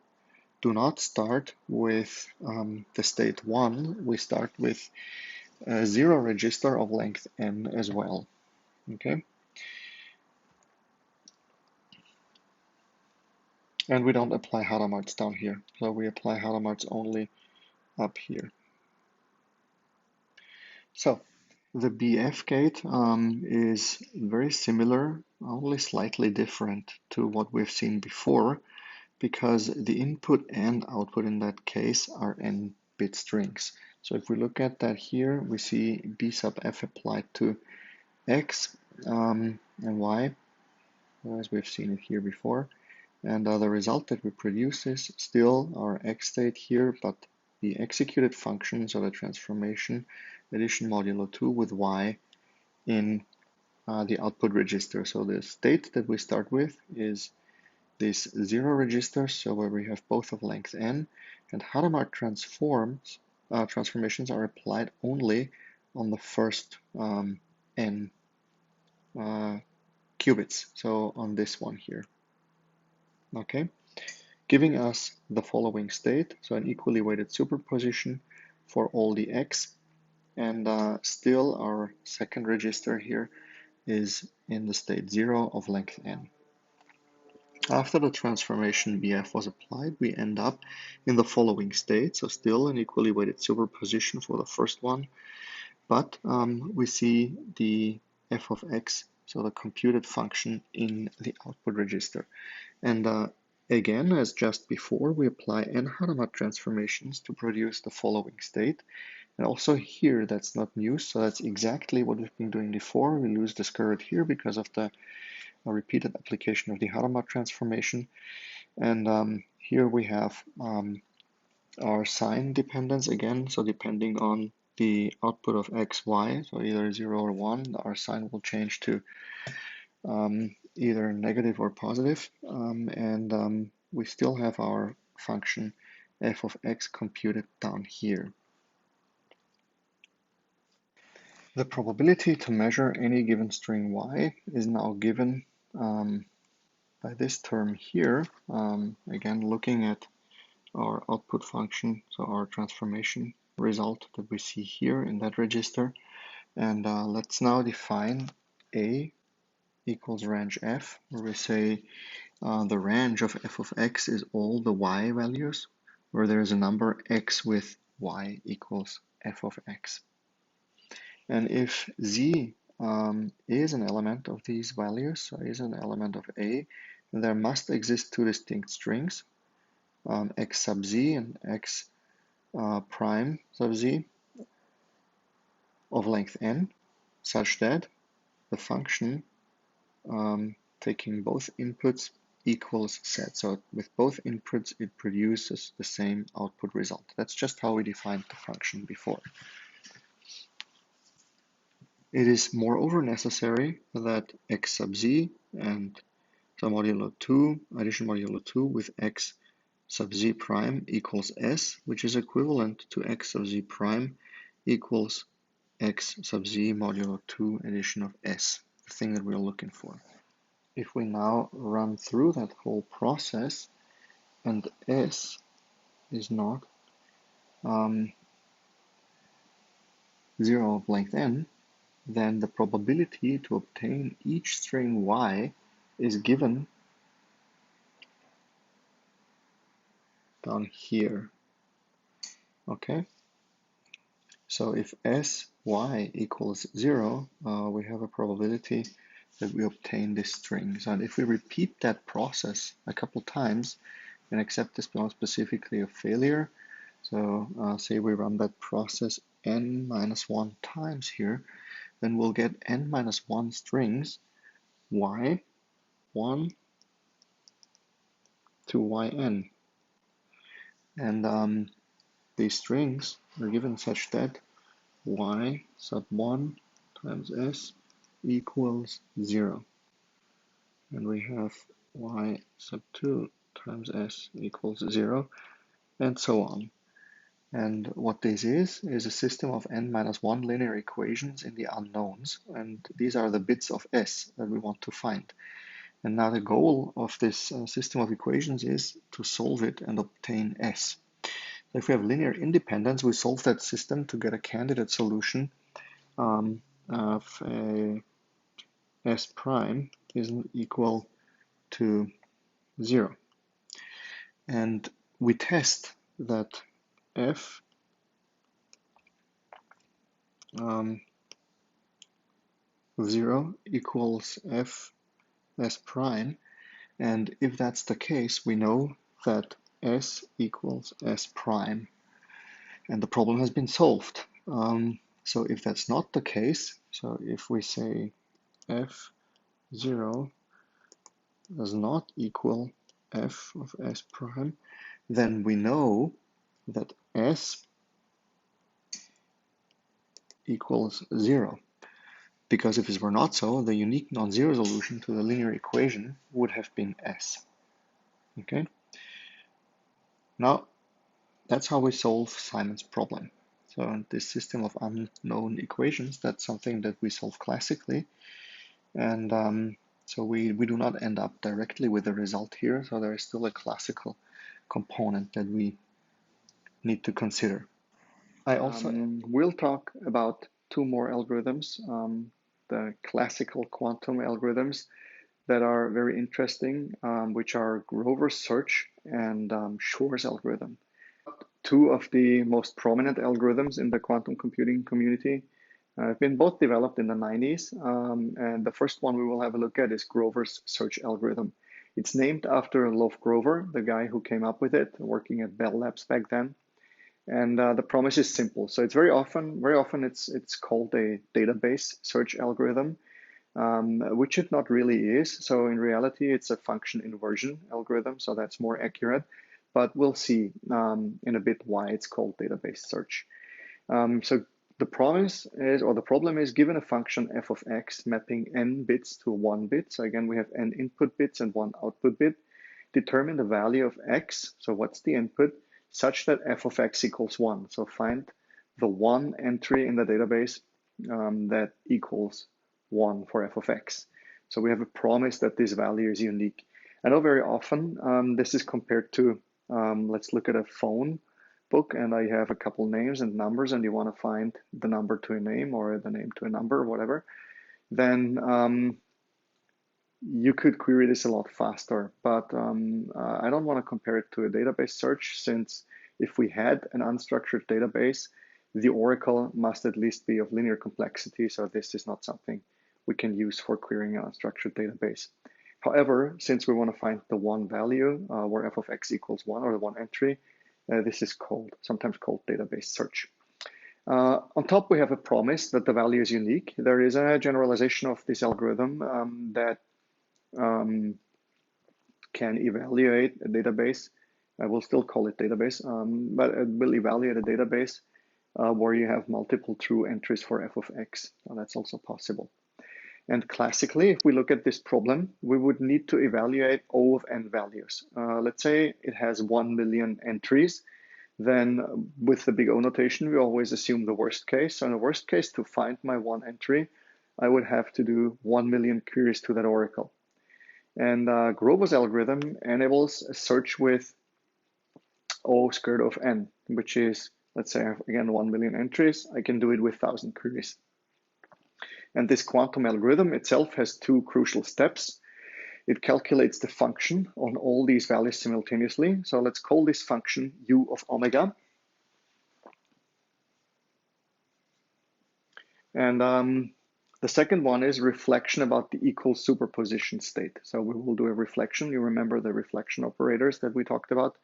do not start with the state 1, we start with a 0 register of length n as well. Okay, and we don't apply Hadamard's down here, so we apply Hadamard's only up here. So the BF gate is very similar, only slightly different to what we've seen before, because the input and output in that case are n bit strings. So if we look at that here, we see B sub f applied to x and y, as we've seen it here before. And the result that we produce is still our x state here, but the executed function, so the transformation addition modulo 2 with y in the output register. So the state that we start with is this 0 register, so where we have both of length n, and Hadamard transformations are applied only on the first n qubits, so on this one here. Okay, giving us the following state, so an equally weighted superposition for all the x, and still our second register here is in the state 0 of length n. After the transformation BF was applied, we end up in the following state, so still an equally weighted superposition for the first one, but we see the f of x, so the computed function in the output register. And again, as just before, we apply n Hadamard transformations to produce the following state. And also here, that's not new, so that's exactly what we've been doing before. We lose the skirt here because of the repeated application of the Hadamard transformation. And here we have our sign dependence again. So depending on the output of x, y, so either 0 or 1, our sign will change to either negative or positive. And we still have our function f of x computed down here. The probability to measure any given string y is now given by this term here. Again, looking at our output function, so our transformation result that we see here in that register. And let's now define A equals range f, where we say the range of f of x is all the y values, where there is a number x with y equals f of x. And if z is an element of these values, so is an element of A, then there must exist two distinct strings, x sub z and x prime sub z of length n, such that the function taking both inputs equals set. So with both inputs, it produces the same output result. That's just how we defined the function before. It is moreover necessary that x sub z and so modulo 2, addition modulo 2 with x sub z prime equals s, which is equivalent to x sub z prime equals x sub z modulo 2 addition of s, the thing that we're looking for. If we now run through that whole process and s is not 0 of length n, then the probability to obtain each string y is given down here. Okay, so if sy equals 0, we have a probability that we obtain this string. So if we repeat that process a couple times and accept this specifically a failure, so say we run that process n minus 1 times here, then we'll get n minus 1 strings y 1 to yn. And these strings are given such that y sub 1 times s equals 0. And we have y sub 2 times s equals 0, and so on. And what this is a system of n minus 1 linear equations in the unknowns, and these are the bits of s that we want to find. And now the goal of this system of equations is to solve it and obtain s. So if we have linear independence, we solve that system to get a candidate solution of a s prime isn't equal to 0. And we test that f of 0 equals f s prime, and if that's the case, we know that s equals s prime, and the problem has been solved. So if that's not the case, so if we say f0 does not equal f of s prime, then we know that s equals 0. Because if it were not so, the unique non-zero solution to the linear equation would have been s. Okay? Now, that's how we solve Simon's problem. So this system of unknown equations, that's something that we solve classically. And so we do not end up directly with the result here. So there is still a classical component that we need to consider. I also will talk about two more algorithms, the classical quantum algorithms that are very interesting, which are Grover's search and Shor's algorithm. Two of the most prominent algorithms in the quantum computing community have been both developed in the 90s. And the first one we will have a look at is Grover's search algorithm. It's named after Love Grover, the guy who came up with it, working at Bell Labs back then. And the promise is simple. So it's very often it's called a database search algorithm, which it not really is. So in reality, it's a function inversion algorithm. So that's more accurate. but we'll see in a bit why it's called database search. So the promise is, or the problem is, given a function f of x mapping n bits to 1 bit. So again, we have n input bits and 1 output bit. Determine the value of x, so what's the input, such that f of x equals 1. So find the one entry in the database that equals 1 for f of x. So we have a promise that this value is unique. I know very often this is compared to, let's look at a phone book, and I have a couple names and numbers, and you want to find the number to a name or the name to a number or whatever, then you could query this a lot faster. But I don't want to compare it to a database search, since if we had an unstructured database, the oracle must at least be of linear complexity. So this is not something we can use for querying an unstructured database. However, since we want to find the one value where f of x equals 1, or the one entry, this is sometimes called database search. On top, we have a promise that the value is unique. There is a generalization of this algorithm that can evaluate a database. I will still call it database, but it will evaluate a database where you have multiple true entries for f of x. Now, that's also possible. And classically, if we look at this problem, we would need to evaluate O of n values. Let's say it has 1 million entries. Then with the big O notation, we always assume the worst case. So in the worst case, to find my one entry, I would have to do 1 million queries to that oracle. And Grover's algorithm enables a search with O squared of n, which is, let's say, again, 1 million entries. I can do it with 1,000 queries. And this quantum algorithm itself has two crucial steps. It calculates the function on all these values simultaneously. So let's call this function u of omega. And the second one is reflection about the equal superposition state. So we will do a reflection. You remember the reflection operators that we talked about.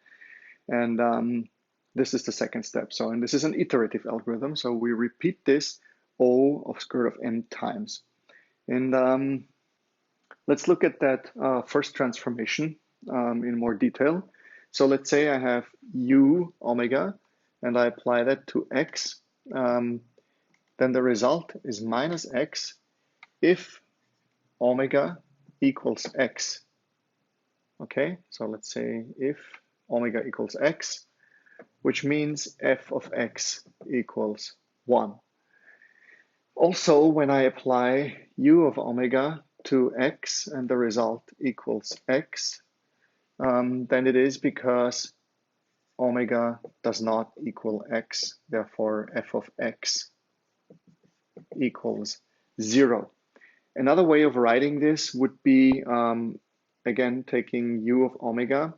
And this is the second step. So, and this is an iterative algorithm. So we repeat this O of square root of n times. And let's look at that first transformation in more detail. So let's say I have u omega, and I apply that to x. Then the result is minus x if omega equals x. Okay, so let's say if omega equals x, which means f of x equals 1. Also, when I apply u of omega to x and the result equals x, then it is because omega does not equal x, therefore f of x equals 0. Another way of writing this would be, again, taking u of omega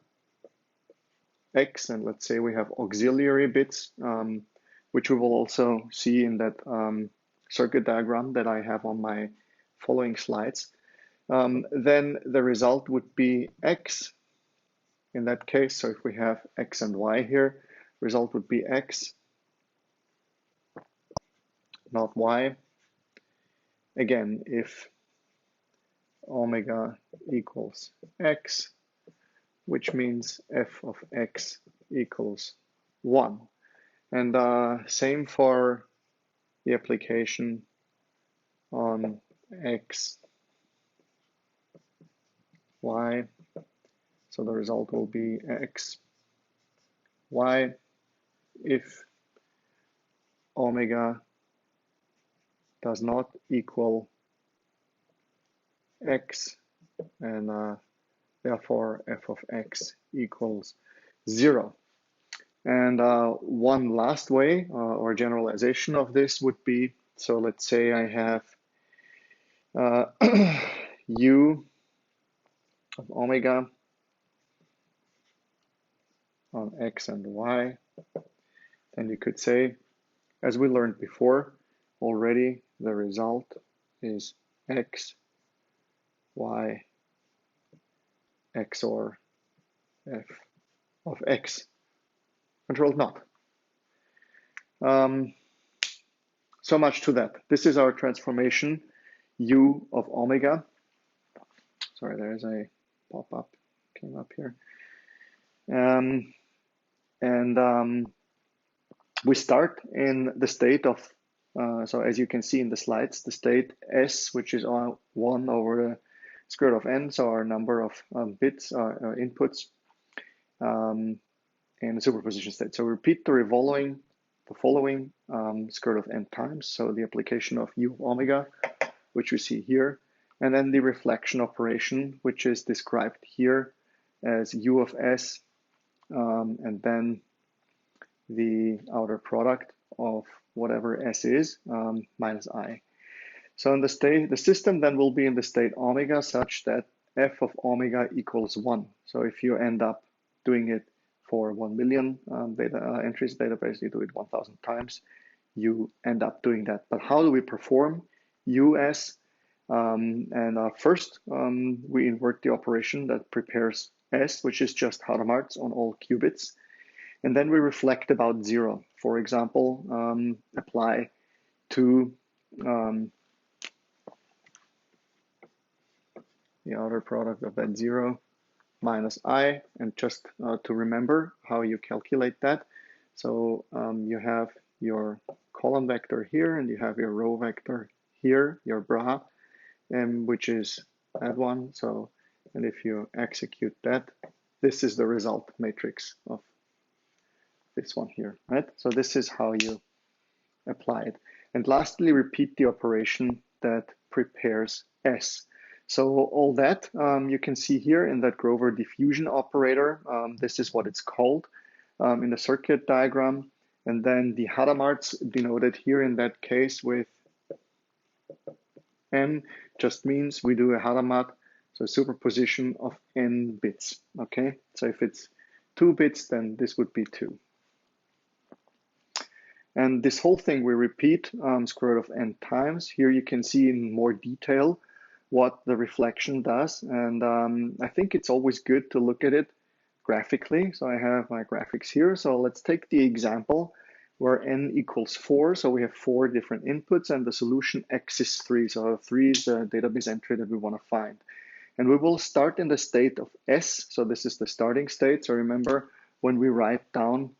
x, and let's say we have auxiliary bits, which we will also see in that circuit diagram that I have on my following slides. Then the result would be x in that case. So if we have x and y here, result would be x, not y. Again, if omega equals x, which means f of x equals 1. And same for the application on x, y. So the result will be x, y, if omega does not equal x, and therefore f of x equals 0. And one last way or generalization of this would be, so let's say I have u of omega on x and y, then you could say, as we learned before already, the result is x, y, XOR f of x, controlled not. So much to that. This is our transformation u of omega. Sorry, there's a pop-up came up here. And we start in the state of, so as you can see in the slides, the state S, which is 1 over the square root of n, so our number of bits, inputs, in the superposition state. So repeat the following square root of n times, so the application of u of omega, which we see here, and then the reflection operation, which is described here as u of s, and then the outer product of whatever s is, minus I. So in the system then will be in the state omega such that f of omega equals 1. So if you end up doing it for 1 million entries database, you do it 1,000 times, you end up doing that. But how do we perform US? First, we invert the operation that prepares S, which is just Hadamard's on all qubits. And then we reflect about 0. For example, apply to the outer product of that 0 minus I, and just to remember how you calculate that. So you have your column vector here, and you have your row vector here, your bra, which is that one. So, and if you execute that, this is the result matrix of this one here, right? So this is how you apply it. And lastly, repeat the operation that prepares S. So all that you can see here in that Grover diffusion operator. This is what it's called in the circuit diagram. And then the Hadamards denoted here in that case with n just means we do a Hadamard, so superposition of n bits. Okay, so if it's 2 bits, then this would be 2. And this whole thing we repeat square root of n times. Here you can see in more detail what the reflection does. And I think it's always good to look at it graphically. So I have my graphics here. So let's take the example where n equals 4. So we have 4 different inputs and the solution x is 3. So 3 is the database entry that we want to find. And we will start in the state of S. So this is the starting state. So remember when we write down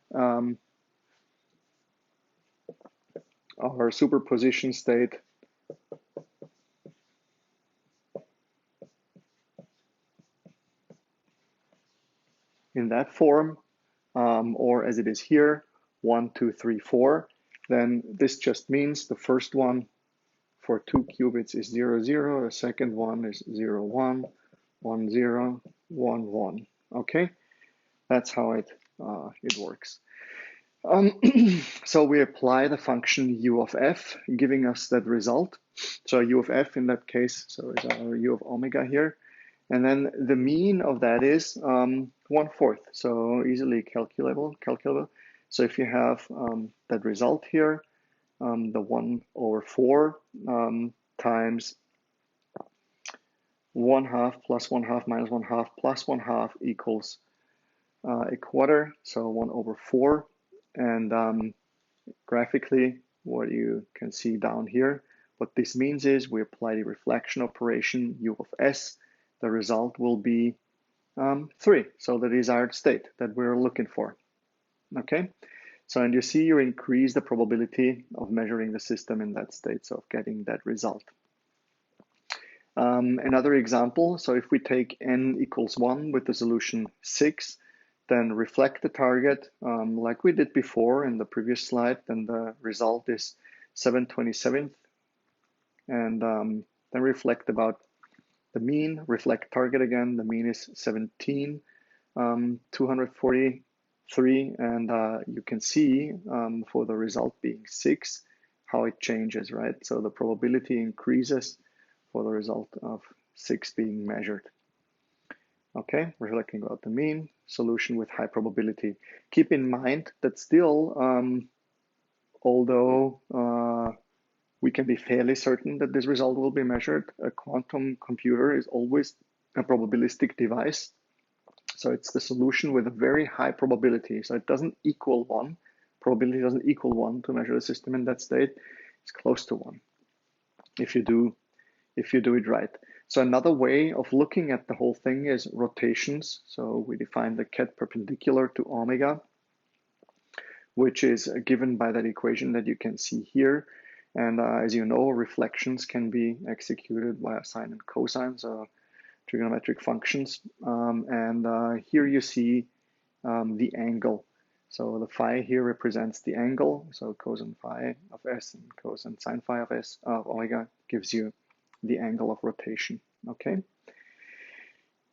our superposition state, in that form, or as it is here, 1, 2, 3, 4, then this just means the first one for 2 qubits is 0, 0, the second one is 0, 1, 1, 0, 1, 1. Okay, that's how it works. So we apply the function u of f, giving us that result. So u of f in that case, so is our u of omega here. And then the mean of that is 1/4, so easily calculable. So if you have that result here, the 1/4 times 1/2 plus 1/2 minus 1/2 plus 1/2 equals a quarter, so 1/4. And graphically, what you can see down here, what this means is we apply the reflection operation u of s. The result will be 3, so the desired state that we're looking for. Okay, so and you see you increase the probability of measuring the system in that state, so of getting that result. Another example, so if we take n equals 1 with the solution 6, then reflect the target like we did before in the previous slide, then the result is 7/27th. And then reflect about the mean, reflect target again, the mean is 17, 243, and you can see for the result being 6, how it changes, right? So the probability increases for the result of 6 being measured. Okay, reflecting about the mean, solution with high probability. Keep in mind that still, although we can be fairly certain that this result will be measured, a quantum computer is always a probabilistic device. So it's the solution with a very high probability. So it doesn't equal 1. Probability doesn't equal 1 to measure the system in that state. It's close to 1 if you do it right. So another way of looking at the whole thing is rotations. So we define the ket perpendicular to omega. which is given by that equation that you can see here. And as you know, reflections can be executed via sine and cosine, so trigonometric functions. And here you see the angle. So the phi here represents the angle. So cosine phi of s and cosine sine phi of s of omega gives you the angle of rotation. Okay.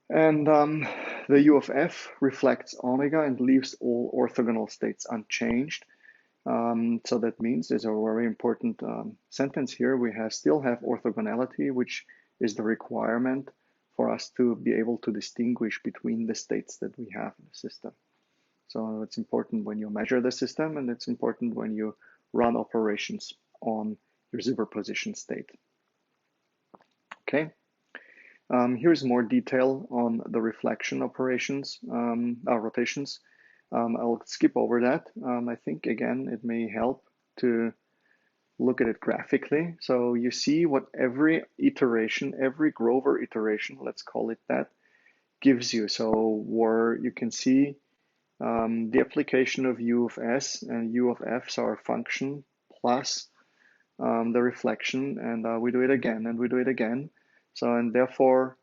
And the u of f reflects omega and leaves all orthogonal states unchanged. So that means there's a very important sentence here. We still have orthogonality, which is the requirement for us to be able to distinguish between the states that we have in the system. So it's important when you measure the system, and it's important when you run operations on your superposition state. Okay. Here's more detail on the reflection operations, rotations. I'll skip over that. I think, again, it may help to look at it graphically. So you see what every iteration, every Grover iteration, let's call it that, gives you. So where you can see the application of u of s and u of f, so our function plus the reflection, and we do it again and we do it again. So, and therefore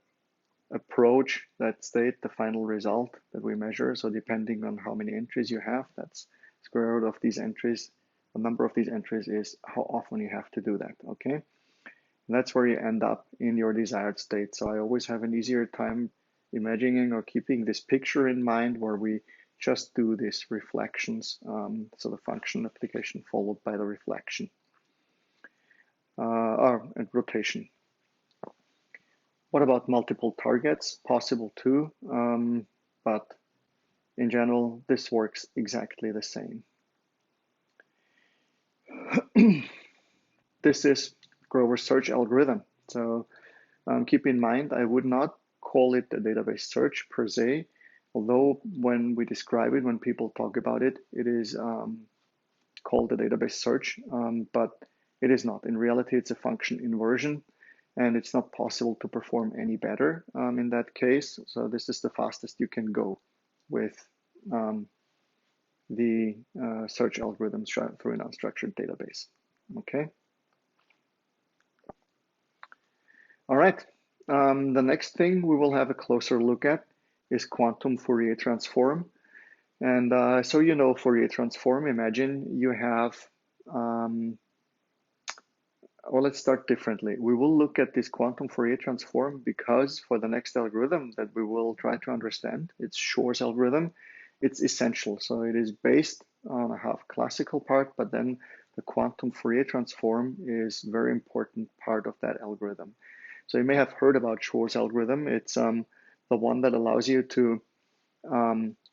approach that state, the final result that we measure. So depending on how many entries you have, that's square root of these entries. The number of these entries is how often you have to do that, okay? And that's where you end up in your desired state. So I always have an easier time imagining or keeping this picture in mind where we just do these reflections. So the function application followed by the reflection and rotation. What about multiple targets? Possible too, but in general, this works exactly the same. This is Grover's search algorithm. So keep in mind, I would not call it a database search per se, although when we describe it, when people talk about it, it is called a database search, but it is not. In reality, it's a function inversion, and it's not possible to perform any better in that case. So this is the fastest you can go with the search algorithms through an unstructured database. Okay. All right. The next thing we will have a closer look at is quantum Fourier transform. And so you know Fourier transform. Imagine you have or let's start differently. We will look at this quantum Fourier transform because for the next algorithm that we will try to understand, it's Shor's algorithm, it's essential. So it is based on a half classical part, but then the quantum Fourier transform is a very important part of that algorithm. So you may have heard about Shor's algorithm. It's the one that allows you to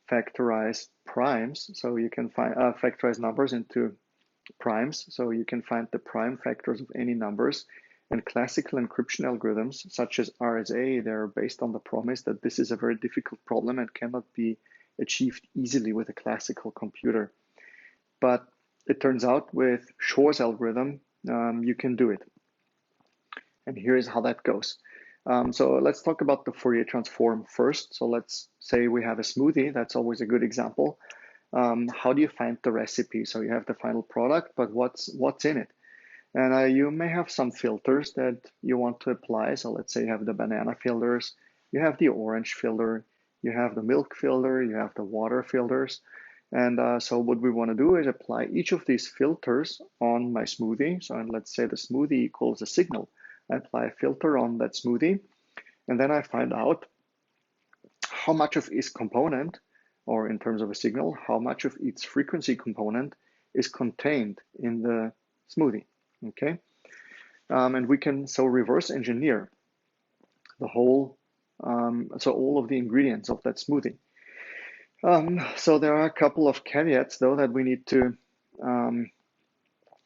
factorize primes. So you can factorize numbers into primes, so you can find the prime factors of any numbers. And classical encryption algorithms, such as RSA, they're based on the promise that this is a very difficult problem and cannot be achieved easily with a classical computer. But it turns out with Shor's algorithm, you can do it. And here's how that goes. So let's talk about the Fourier transform first. So let's say we have a smoothie. That's always a good example. How do you find the recipe? So you have the final product, but what's in it? And you may have some filters that you want to apply. So let's say you have the banana filters, you have the orange filter, you have the milk filter, you have the water filters. And so what we want to do is apply each of these filters on my smoothie. So let's say the smoothie equals a signal. I apply a filter on that smoothie, and then I find out how much of each component, or in terms of a signal, how much of its frequency component is contained in the smoothie, okay? And we can so reverse engineer the whole, so all of the ingredients of that smoothie. So there are a couple of caveats though that we need to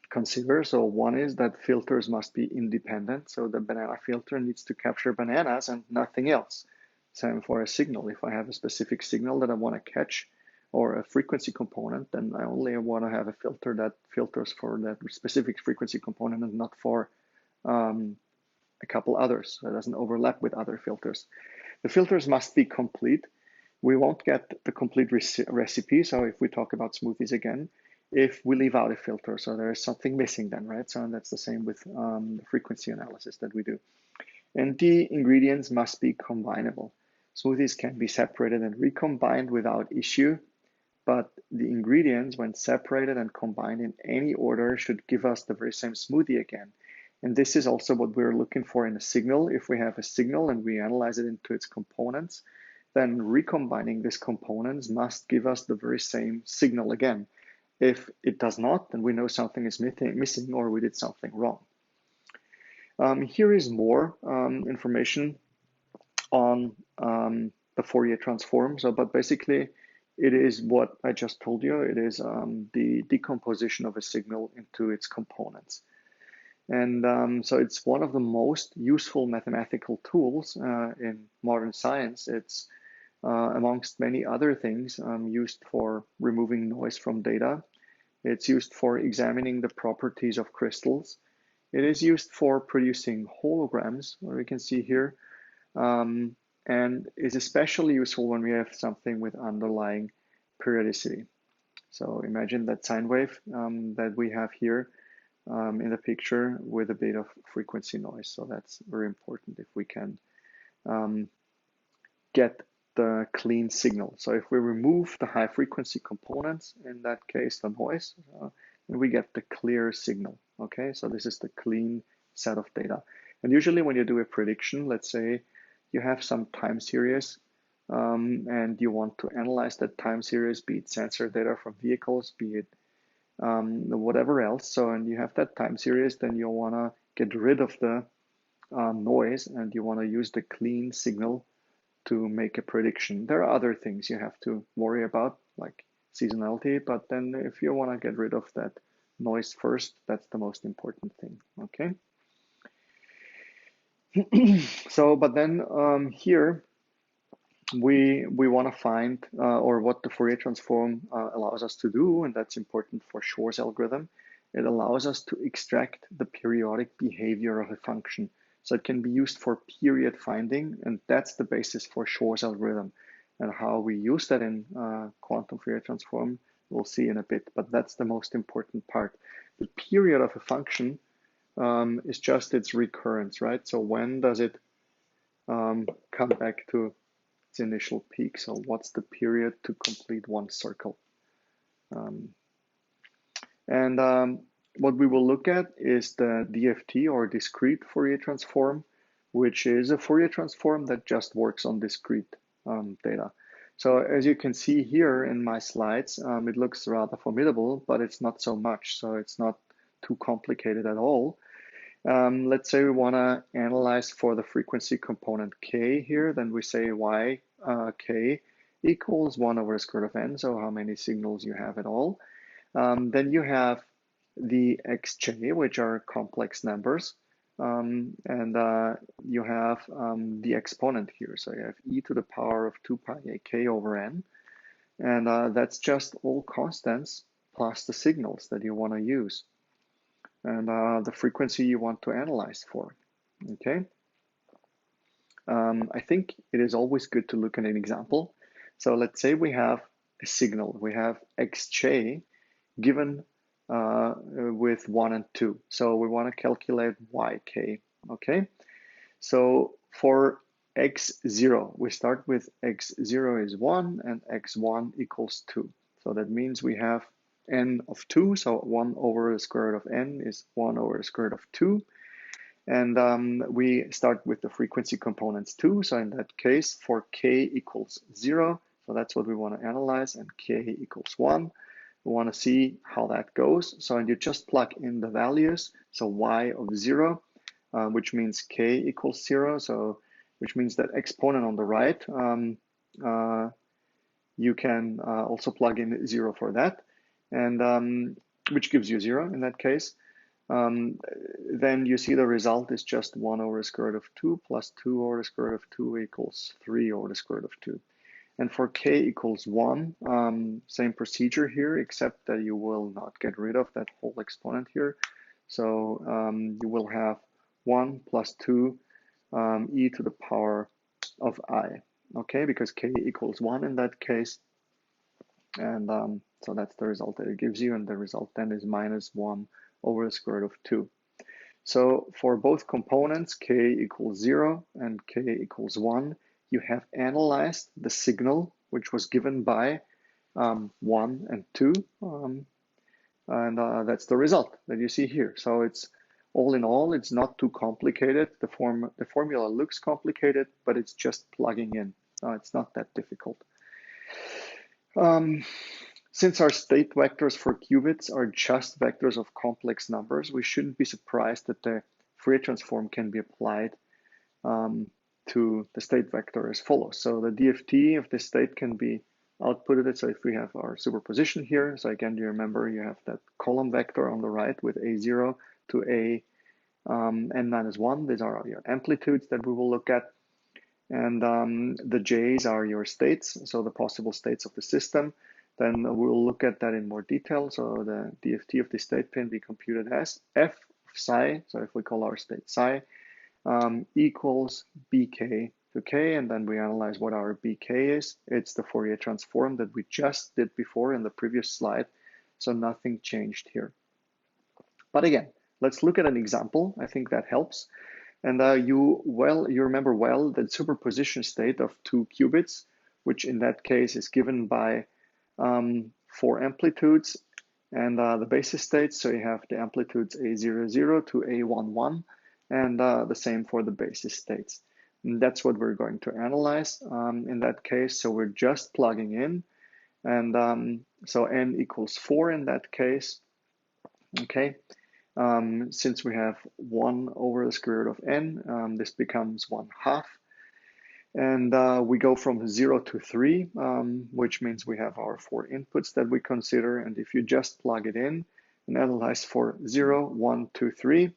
consider. So one is that filters must be independent. So the banana filter needs to capture bananas and nothing else. Same for a signal. If I have a specific signal that I want to catch or a frequency component, then I only want to have a filter that filters for that specific frequency component and not for a couple others. So it doesn't overlap with other filters. The filters must be complete. We won't get the complete recipe. So if we talk about smoothies again, if we leave out a filter. So there is something missing then, right? So and that's the same with the frequency analysis that we do. And the ingredients must be combinable. Smoothies can be separated and recombined without issue, but the ingredients, when separated and combined in any order, should give us the very same smoothie again. And this is also what we're looking for in a signal. If we have a signal and we analyze it into its components, then recombining these components must give us the very same signal again. If it does not, then we know something is missing or we did something wrong. Here is more information on the Fourier transform. So, but basically, it is what I just told you. It is the decomposition of a signal into its components. And so it's one of the most useful mathematical tools in modern science. It's amongst many other things used for removing noise from data. It's used for examining the properties of crystals. It is used for producing holograms, what we can see here, and is especially useful when we have something with underlying periodicity. So imagine that sine wave that we have here in the picture with a bit of frequency noise. So that's very important if we can get the clean signal. So if we remove the high frequency components, in that case the noise, then we get the clear signal. Okay, so this is the clean set of data. And usually when you do a prediction, let's say you have some time series and you want to analyze that time series, be it sensor data from vehicles, be it whatever else. So, and you have that time series, then you want to get rid of the noise and you want to use the clean signal to make a prediction. There are other things you have to worry about, like seasonality, but then if you want to get rid of that noise first, that's the most important thing, okay? So, but then here, we want to find or what the Fourier transform allows us to do, and that's important for Shor's algorithm. It allows us to extract the periodic behavior of a function. So it can be used for period finding, and that's the basis for Shor's algorithm. And how we use that in quantum Fourier transform, we'll see in a bit, but that's the most important part. The period of a function is just its recurrence, right? So when does it come back to its initial peak? So what's the period to complete one circle? What we will look at is the DFT, or discrete Fourier transform, which is a Fourier transform that just works on discrete data. So as you can see here in my slides, it looks rather formidable, but it's not so much. So it's not too complicated at all. Let's say we want to analyze for the frequency component k here, then we say y k equals 1 over the square root of n, so how many signals you have at all. Then you have the xj, which are complex numbers, and you have the exponent here. So you have e to the power of 2 pi a k over n, and that's just all constants plus the signals that you want to use and the frequency you want to analyze for, okay? I think it is always good to look at an example. So let's say we have a signal. We have xj given with 1 and 2. So we want to calculate yk, okay? So for x0, we start with x0 is 1 and x1 equals 2. So that means we have n of 2, so 1 over the square root of n is 1 over the square root of 2. And we start with the frequency components 2. So in that case, for k equals 0, so that's what we want to analyze, and k equals 1. We want to see how that goes. So and you just plug in the values. So y of 0, which means k equals 0. So which means that exponent on the right, you can also plug in 0 for that, and which gives you 0 in that case. Then you see the result is just 1 over the square root of 2 plus 2 over the square root of 2 equals 3 over the square root of 2. And for k equals 1, same procedure here, except that you will not get rid of that whole exponent here. So you will have 1 plus 2 e to the power of I, okay, because k equals 1 in that case. And So that's the result that it gives you, and the result then is -1 over the square root of 2. So for both components, k equals 0 and k equals 1, you have analyzed the signal which was given by 1 and 2, and that's the result that you see here. So it's all in all, it's not too complicated. The formula looks complicated, but it's just plugging in. It's not that difficult. Since our state vectors for qubits are just vectors of complex numbers, we shouldn't be surprised that the Fourier transform can be applied to the state vector as follows. So the DFT of this state can be outputted. So if we have our superposition here, so again, you remember you have that column vector on the right with A0 to A n-1. These are your amplitudes that we will look at. And the J's are your states, so the possible states of the system. Then we'll look at that in more detail. So the DFT of the state can be computed as f of psi, so if we call our state psi, equals bk to k, and then we analyze what our bk is. It's the Fourier transform that we just did before in the previous slide, so nothing changed here. But again, let's look at an example. I think that helps. And you remember well the superposition state of 2 qubits, which in that case is given by 4 amplitudes and the basis states. So you have the amplitudes A00 to A11, and the same for the basis states. And that's what we're going to analyze in that case. So we're just plugging in, and so n equals 4 in that case. Okay. Since we have 1 over the square root of n, this becomes 1/2. And we go from 0 to 3, which means we have our 4 inputs that we consider. And if you just plug it in and analyze for 0, 1, 2, 3,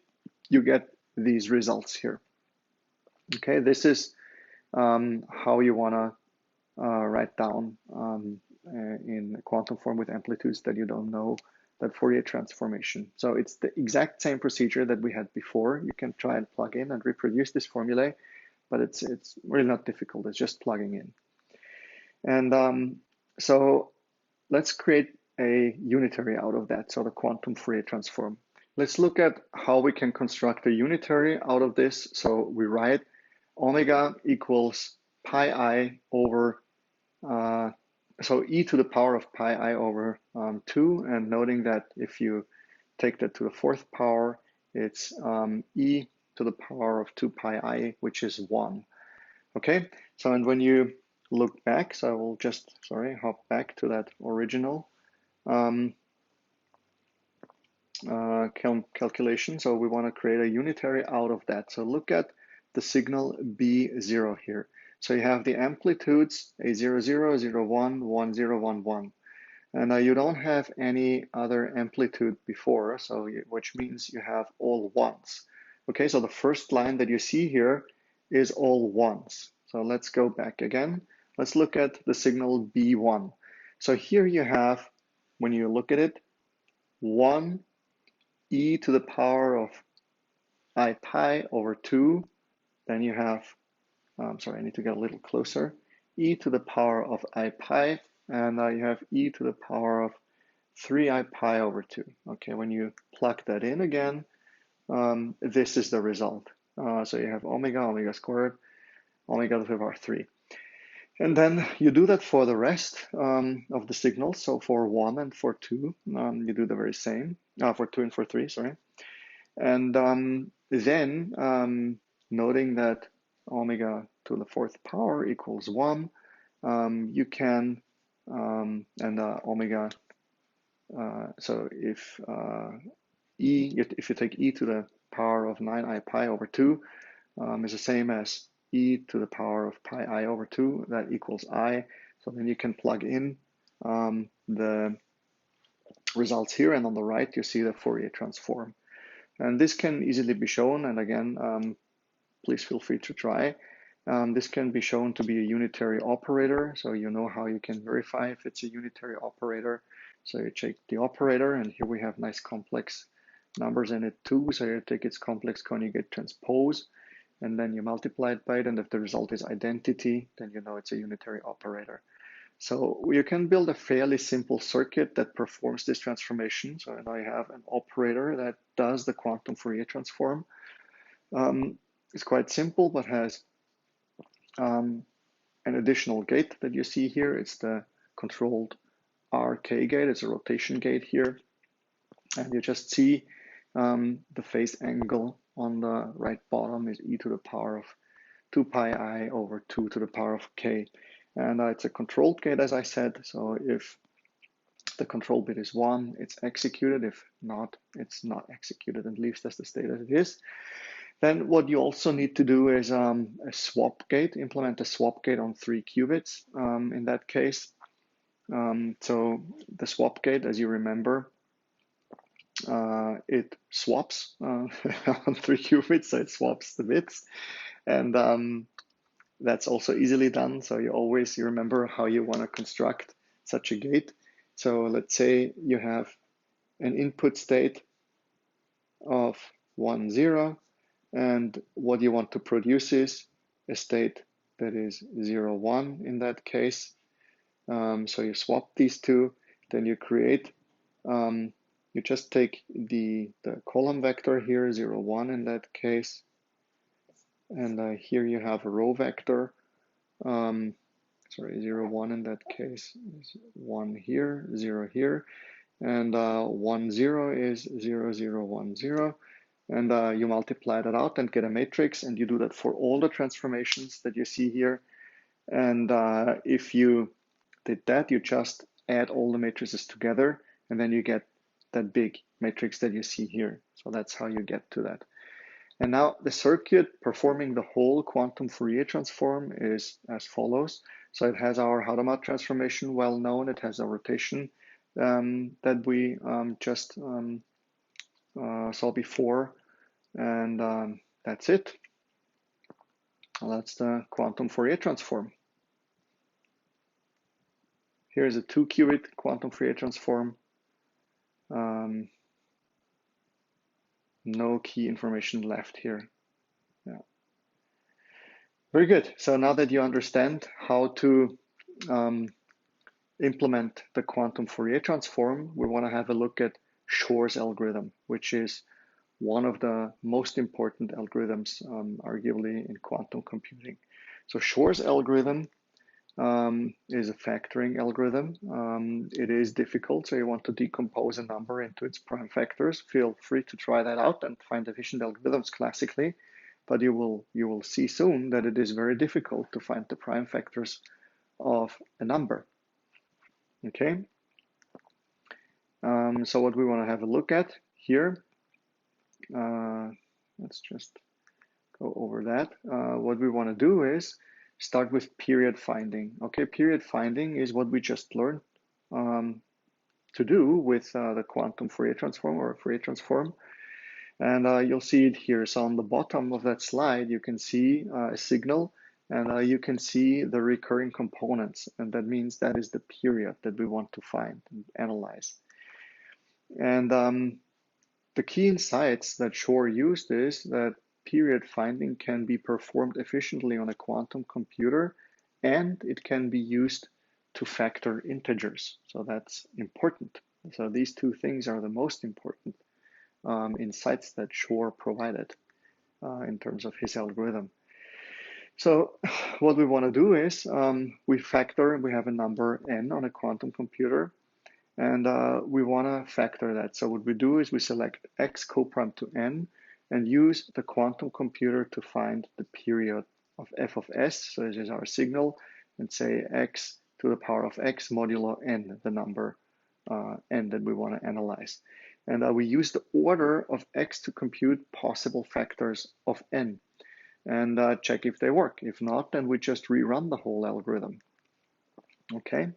you get these results here. Okay, this is how you want to write down in quantum form with amplitudes that you don't know that Fourier transformation. So it's the exact same procedure that we had before. You can try and plug in and reproduce this formulae, but it's really not difficult. It's just plugging in. And so let's create a unitary out of that, so the quantum Fourier transform. Let's look at how we can construct a unitary out of this. So we write omega equals pi I over so e to the power of pi I over 2, and noting that if you take that to the 4th power, it's e to the power of 2 pi I, which is 1. Okay, so and when you look back, so I will just, hop back to that original calculation. So we want to create a unitary out of that. So look at the signal B0 here. So you have the amplitudes A00, 01, 10, 11. And you don't have any other amplitude before, so which means you have all ones. Okay, so the first line that you see here is all ones. So let's go back again. Let's look at the signal B1. So here you have, when you look at it, 1 e to the power of I pi over 2. Then you have, I need to get a little closer, e to the power of I pi, and you have e to the power of 3i pi over 2. Okay, when you plug that in again, this is the result. So you have omega squared, omega to the power 3. And then you do that for the rest of the signals. So for 1 and for 2, you do the very same. For 2 and for 3, sorry. And then noting that omega to the 4th power equals 1, you can, and omega, so if if you take e to the power of 9i pi over 2 is the same as e to the power of pi I over 2, that equals I. So then you can plug in the results here, and on the right you see the Fourier transform. And this can easily be shown, and again, please feel free to try. This can be shown to be a unitary operator, so you know how you can verify if it's a unitary operator. So you check the operator, and here we have nice complex numbers in it too. So you take its complex conjugate transpose, and then you multiply it by it, and if the result is identity, then you know it's a unitary operator. So you can build a fairly simple circuit that performs this transformation. So I have an operator that does the quantum Fourier transform. It's quite simple, but has an additional gate that you see here. It's the controlled RK gate. It's a rotation gate here. And you just see the phase angle on the right bottom is e to the power of 2 pi I over 2 to the power of k. And it's a controlled gate, as I said. So if the control bit is 1, it's executed. If not, it's not executed and leaves as the state as it is. Then what you also need to do is a swap gate, implement a swap gate on 3 qubits in that case. So the swap gate, as you remember, it swaps on 3 qubits, so it swaps the bits. And that's also easily done. So you remember how you want to construct such a gate. So let's say you have an input state of 1, 0, and what you want to produce is a state that is 0, 1 in that case. So you swap these two, then you create, you just take the column vector here, 0, 1 in that case, and here you have a row vector. Sorry, 0, 1 in that case is 1 here, 0 here, and 1, 0 is 0, 0, 1, 0. And you multiply that out and get a matrix, and you do that for all the transformations that you see here. And if you did that, you just add all the matrices together, and then you get that big matrix that you see here. So that's how you get to that. And now the circuit performing the whole quantum Fourier transform is as follows. So it has our Hadamard transformation well known. It has a rotation that we just saw before. And that's it. Well, that's the quantum Fourier transform. Here's a 2-qubit quantum Fourier transform. No key information left here. Yeah. Very good. So now that you understand how to implement the quantum Fourier transform, we want to have a look at Shor's algorithm, which is one of the most important algorithms, arguably, in quantum computing. So Shor's algorithm is a factoring algorithm. It is difficult, so you want to decompose a number into its prime factors. Feel free to try that out and find efficient algorithms classically, but you will see soon that it is very difficult to find the prime factors of a number. Okay. So what we want to have a look at here, let's just go over that. What we want to do is start with period finding. Okay, period finding is what we just learned to do with the quantum Fourier transform or Fourier transform. And you'll see it here. So on the bottom of that slide, you can see a signal, and you can see the recurring components. And that means that is the period that we want to find and analyze. And the key insights that Shor used is that period finding can be performed efficiently on a quantum computer, and it can be used to factor integers. So that's important. So these two things are the most important insights that Shor provided in terms of his algorithm. So what we want to do is we have a number n on a quantum computer, and we want to factor that. So what we do is we select x co-prime to n and use the quantum computer to find the period of f of s. So this is our signal, and say x to the power of x modulo n, the number n that we want to analyze. And we use the order of x to compute possible factors of n and check if they work. If not, then we just rerun the whole algorithm. Okay.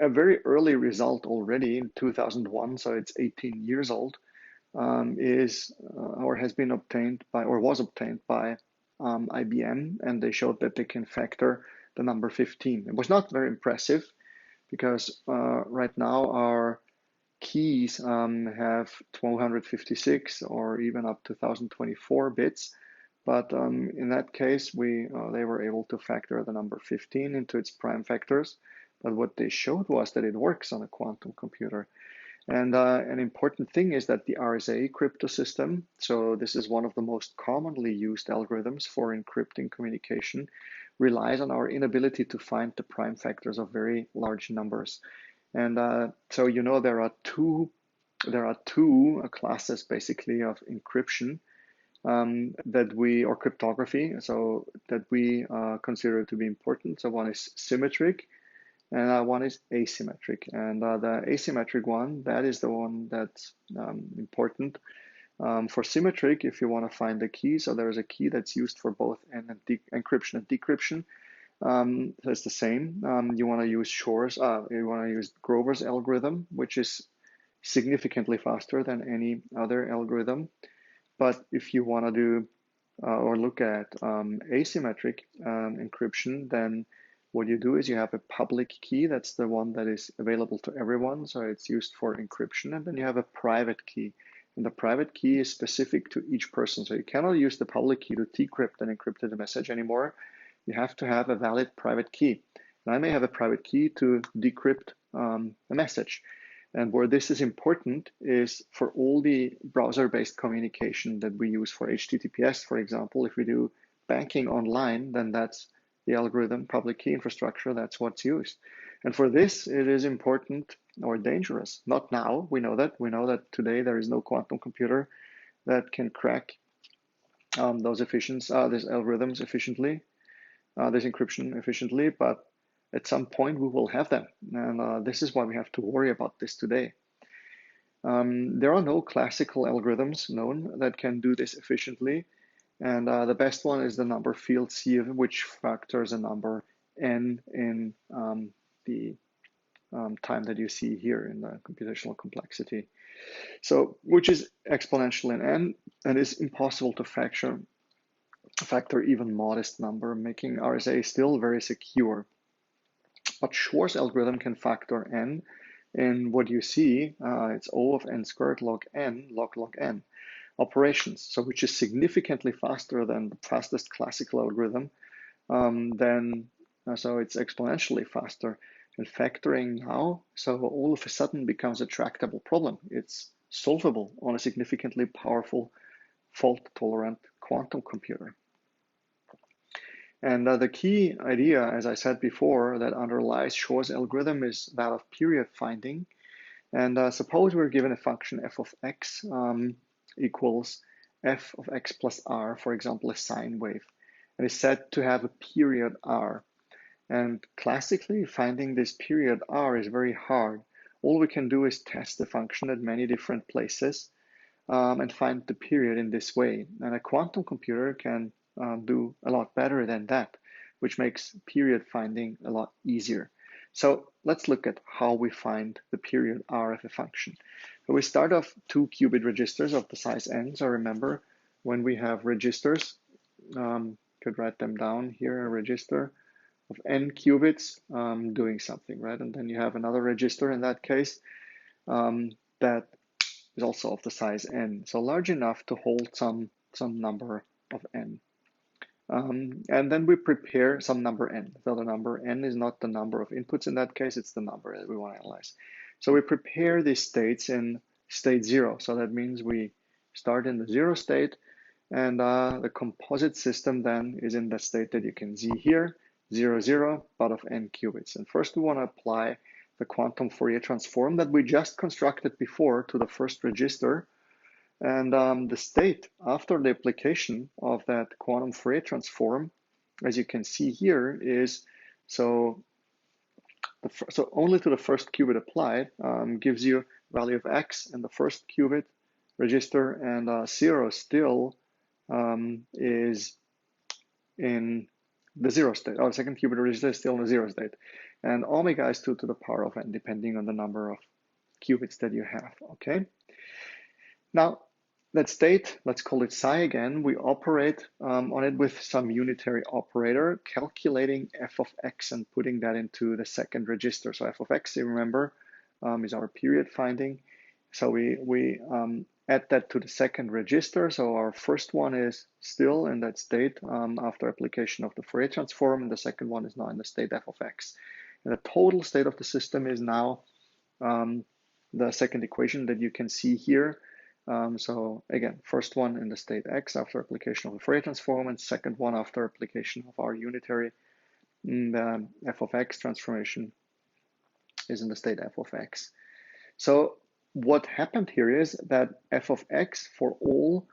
A very early result already in 2001, so it's 18 years old, has been obtained by, or was obtained by IBM, and they showed that they can factor the number 15. It was not very impressive because right now our keys have 1256 or even up to 1024 bits, But in that case, they were able to factor the number 15 into its prime factors. But what they showed was that it works on a quantum computer. And an important thing is that the RSA crypto system, so this is one of the most commonly used algorithms for encrypting communication, relies on our inability to find the prime factors of very large numbers. And so there are two classes basically of encryption or cryptography, so that we consider to be important. So one is symmetric, and one is asymmetric. And the asymmetric one, that is the one that's important. For symmetric, if you want to find the key, so there is a key that's used for both encryption and decryption. So it's the same. You want to use Grover's algorithm, which is significantly faster than any other algorithm. But if you want to do or look at asymmetric encryption, then what you do is you have a public key. That's the one that is available to everyone. So it's used for encryption. And then you have a private key. And the private key is specific to each person. So you cannot use the public key to decrypt an encrypted message anymore. You have to have a valid private key. And I may have a private key to decrypt a message. And where this is important is for all the browser-based communication that we use for HTTPS, for example. If we do banking online, then that's the algorithm, public key infrastructure, that's what's used. And for this, it is important or dangerous. Not now, we know that. We know that today there is no quantum computer that can crack these algorithms efficiently, this encryption efficiently, but at some point we will have them. And this is why we have to worry about this today. There are no classical algorithms known that can do this efficiently. And the best one is the number field sieve, which factors a number n in the time that you see here in the computational complexity. So, which is exponential in n and is impossible to factor even modest number, making RSA still very secure. But Schwar's algorithm can factor n, and what you see, it's O of n squared log n log n operations, so which is significantly faster than the fastest classical algorithm. So it's exponentially faster. And factoring now, so all of a sudden becomes a tractable problem. It's solvable on a significantly powerful, fault-tolerant quantum computer. And the key idea, as I said before, that underlies Shor's algorithm is that of period finding. And suppose we're given a function f of x equals f of x plus r, for example, a sine wave, and is said to have a period r. And classically, finding this period r is very hard. All we can do is test the function at many different places and find the period in this way. And a quantum computer can do a lot better than that, which makes period finding a lot easier. So let's look at how we find the period r of a function. So we start off 2 qubit registers of the size n. So remember, when we have registers, could write them down here, a register of n qubits doing something, right? And then you have another register in that case that is also of the size n, so large enough to hold some number of n. And then we prepare some number n. So the number n is not the number of inputs in that case, it's the number that we want to analyze. So we prepare these states in state 0. So that means we start in the 0 state, and the composite system then is in the state that you can see here, 0, 0, but of n qubits. And first we want to apply the quantum Fourier transform that we just constructed before to the first register. And the state after the application of that quantum Fourier transform, as you can see here, is so only to the first qubit applied gives you value of x in the first qubit register, and 0 still is in the 0 state. The second qubit register is still in the 0 state. And omega is 2 to the power of n, depending on the number of qubits that you have, okay? Now, that state, let's call it psi again, we operate on it with some unitary operator, calculating f of x and putting that into the second register. So f of x, you remember, is our period finding. So we add that to the second register. So our first one is still in that state after application of the Fourier transform, and the second one is now in the state f of x. And the total state of the system is now the second equation that you can see here. So again, first one in the state x after application of the Fourier transform, and second one after application of our unitary the f of x transformation is in the state f of x. So what happened here is that f of x for all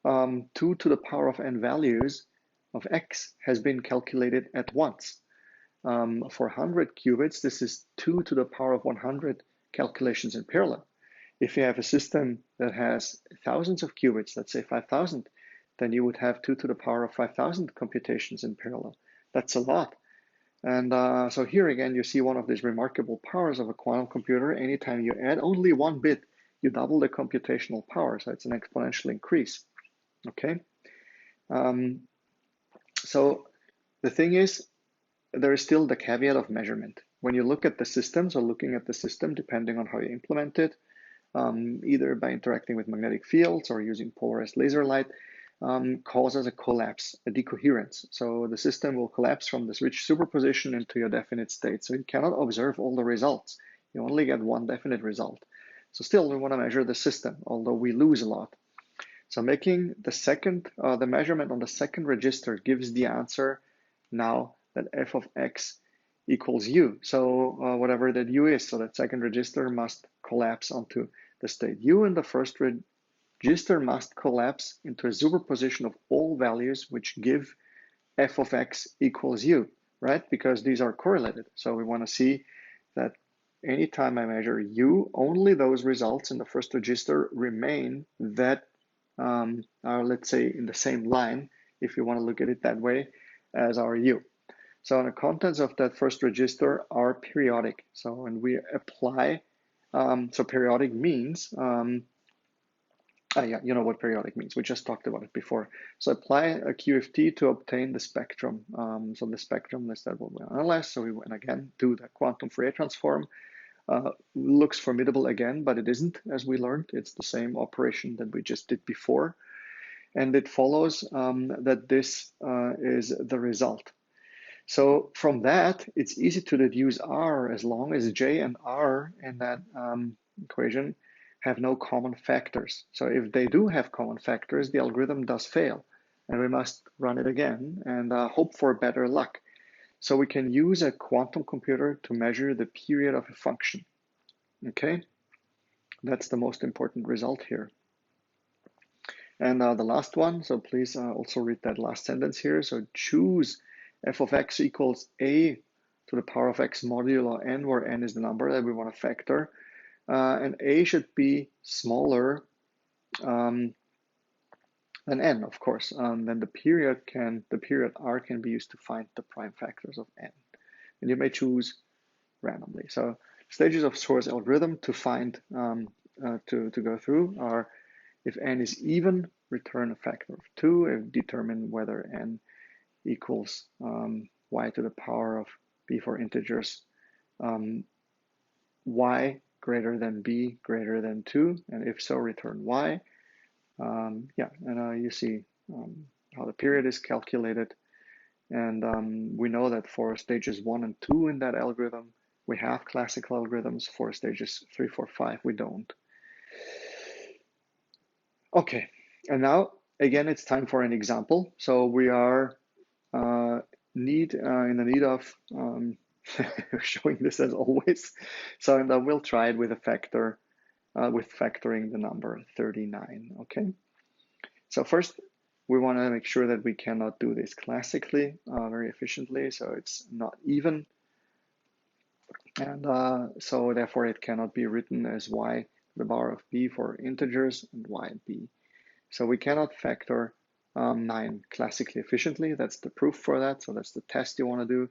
2 to the power of n values of x has been calculated at once. For 100 qubits, this is 2 to the power of 100 calculations in parallel. If you have a system that has thousands of qubits, let's say 5,000, then you would have 2 to the power of 5,000 computations in parallel. That's a lot. And so here again, you see one of these remarkable powers of a quantum computer. Anytime you add only one bit, you double the computational power. So it's an exponential increase. Okay. So the thing is, there is still the caveat of measurement. When you look at the system, so looking at the system, depending on how you implement it, either by interacting with magnetic fields or using polarized laser light, causes a collapse, a decoherence. So the system will collapse from this rich superposition into your definite state. So you cannot observe all the results. You only get one definite result. So still, we want to measure the system, although we lose a lot. So making the second, the measurement on the second register gives the answer now that f of x equals u. So whatever that u is, so that second register must collapse onto the state u, and the first register must collapse into a superposition of all values which give f of x equals u, right? Because these are correlated. So we want to see that anytime I measure u, only those results in the first register remain that are, let's say, in the same line, if you want to look at it that way, as our u. So the contents of that first register are periodic. So when we apply, so periodic means, yeah, you know what periodic means. We just talked about it before. So apply a QFT to obtain the spectrum. So the spectrum is that what we analyze. So we went again do the quantum Fourier transform. Looks formidable again, but it isn't, as we learned. It's the same operation that we just did before. And it follows that this is the result. So from that, it's easy to deduce R as long as J and R in that equation have no common factors. So if they do have common factors, the algorithm does fail, and we must run it again and hope for better luck. So we can use a quantum computer to measure the period of a function. Okay, that's the most important result here. And the last one, so please also read that last sentence here. So choose f of x equals a to the power of x modulo n, where n is the number that we want to factor. And a should be smaller than n, of course. Then the period r can be used to find the prime factors of n. And you may choose randomly. So stages of Shor's algorithm to find, to go through are: if n is even, return a factor of 2. If determine whether n equals y to the power of b for integers, y greater than b greater than 2. And if so, return y. Yeah, and you see how the period is calculated. And we know that for stages 1 and 2 in that algorithm, we have classical algorithms. For stages 3, 4, 5, we don't. Okay, and now again, it's time for an example. So we are in the need of showing this as always. So and we'll try it with a factor, with factoring the number 39. Okay. So first, we want to make sure that we cannot do this classically very efficiently. So it's not even, and so therefore it cannot be written as y to the power of b for integers and y and b. So we cannot factor 9 classically efficiently. That's the proof for that. So that's the test you want to do.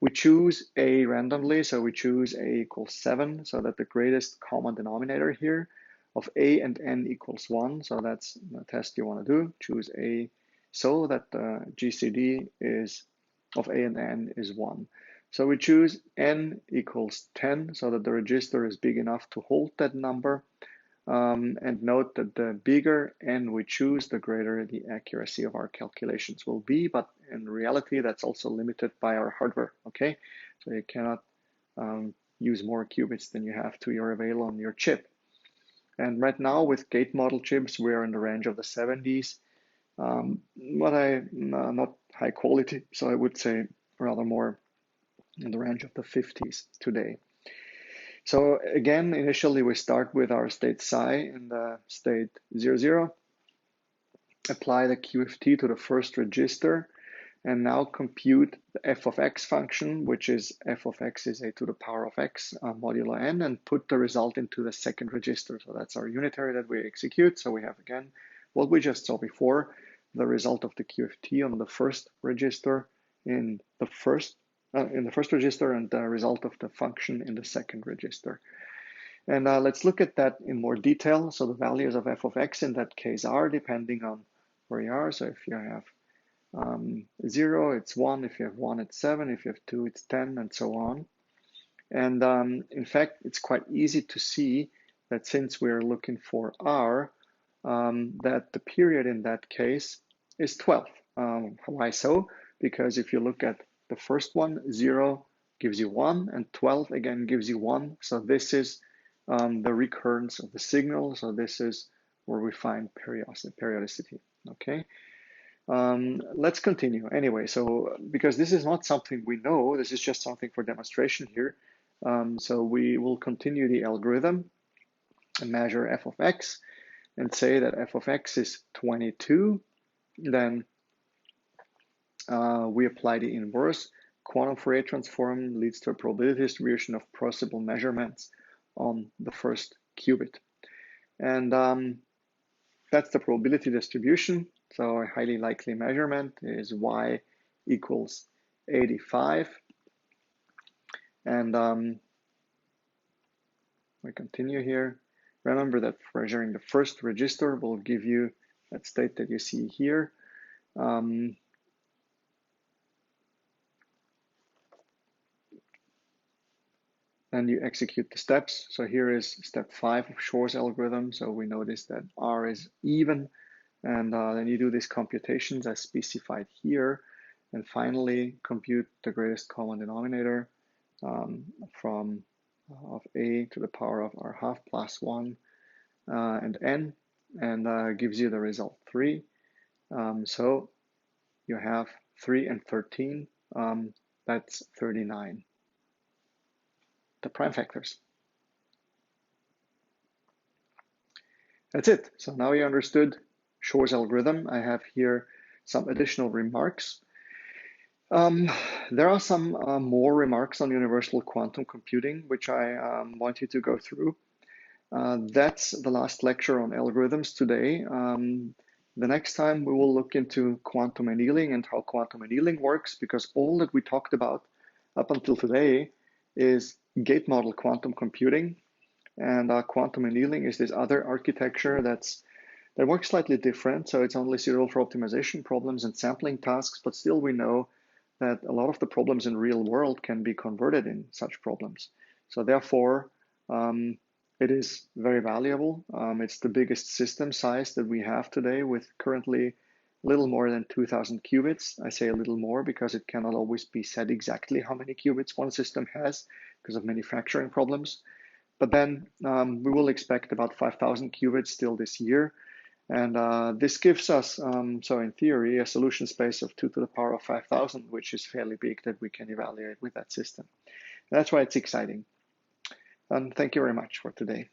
We choose a randomly. So we choose a equals 7, so that the greatest common denominator here of a and n equals 1. So that's the test you want to do. Choose a so that the GCD is of a and n is 1. So we choose n equals 10, so that the register is big enough to hold that number. And note that the bigger n we choose, the greater the accuracy of our calculations will be. But in reality, that's also limited by our hardware, okay? So you cannot use more qubits than you have to your avail on your chip. And right now with gate model chips, we're in the range of the 70s, but not high quality. So I would say rather more in the range of the 50s today. So again, initially we start with our state psi in the state 00, apply the QFT to the first register, and now compute the f of x function, which is f of x is a to the power of x modulo n, and put the result into the second register. So that's our unitary that we execute. So we have again what we just saw before, the result of the QFT on the first register in the first register, and the result of the function in the second register. And let's look at that in more detail. So the values of f of x in that case are depending on where you are. So if you have 0, it's 1. If you have 1, it's 7. If you have 2, it's 10, and so on. And in fact, it's quite easy to see that since we're looking for r, that the period in that case is 12. Why so? Because if you look at the first one, 0 gives you 1, and 12 again gives you 1. So this is the recurrence of the signal. So this is where we find periodicity, okay? Let's continue. Anyway, so because this is not something we know, this is just something for demonstration here. So we will continue the algorithm and measure f of x and say that f of x is 22. Then we apply the inverse. Quantum Fourier transform leads to a probability distribution of possible measurements on the first qubit. And that's the probability distribution. So a highly likely measurement is y equals 85. And we continue here. Remember that measuring the first register will give you that state that you see here. Then you execute the steps. So here is step 5 of Shor's algorithm. So we notice that R is even. And then you do these computations as specified here. And finally, compute the greatest common denominator from of a to the power of r half plus 1 and n, and gives you the result 3. So you have 3 and 13. That's 39. The prime factors. That's it. So now you understood Shor's algorithm. I have here some additional remarks. There are some more remarks on universal quantum computing, which I want you to go through. That's the last lecture on algorithms today. The next time we will look into quantum annealing and how quantum annealing works, because all that we talked about up until today is gate model quantum computing, and quantum annealing is this other architecture that works slightly different. So it's only suitable for optimization problems and sampling tasks, but still we know that a lot of the problems in real world can be converted in such problems. So therefore, it is very valuable. It's the biggest system size that we have today, with currently a little more than 2,000 qubits. I say a little more because it cannot always be said exactly how many qubits one system has because of manufacturing problems. But then we will expect about 5,000 qubits still this year. And this gives us, so in theory, a solution space of 2 to the power of 5,000, which is fairly big, that we can evaluate with that system. That's why it's exciting. Thank you very much for today.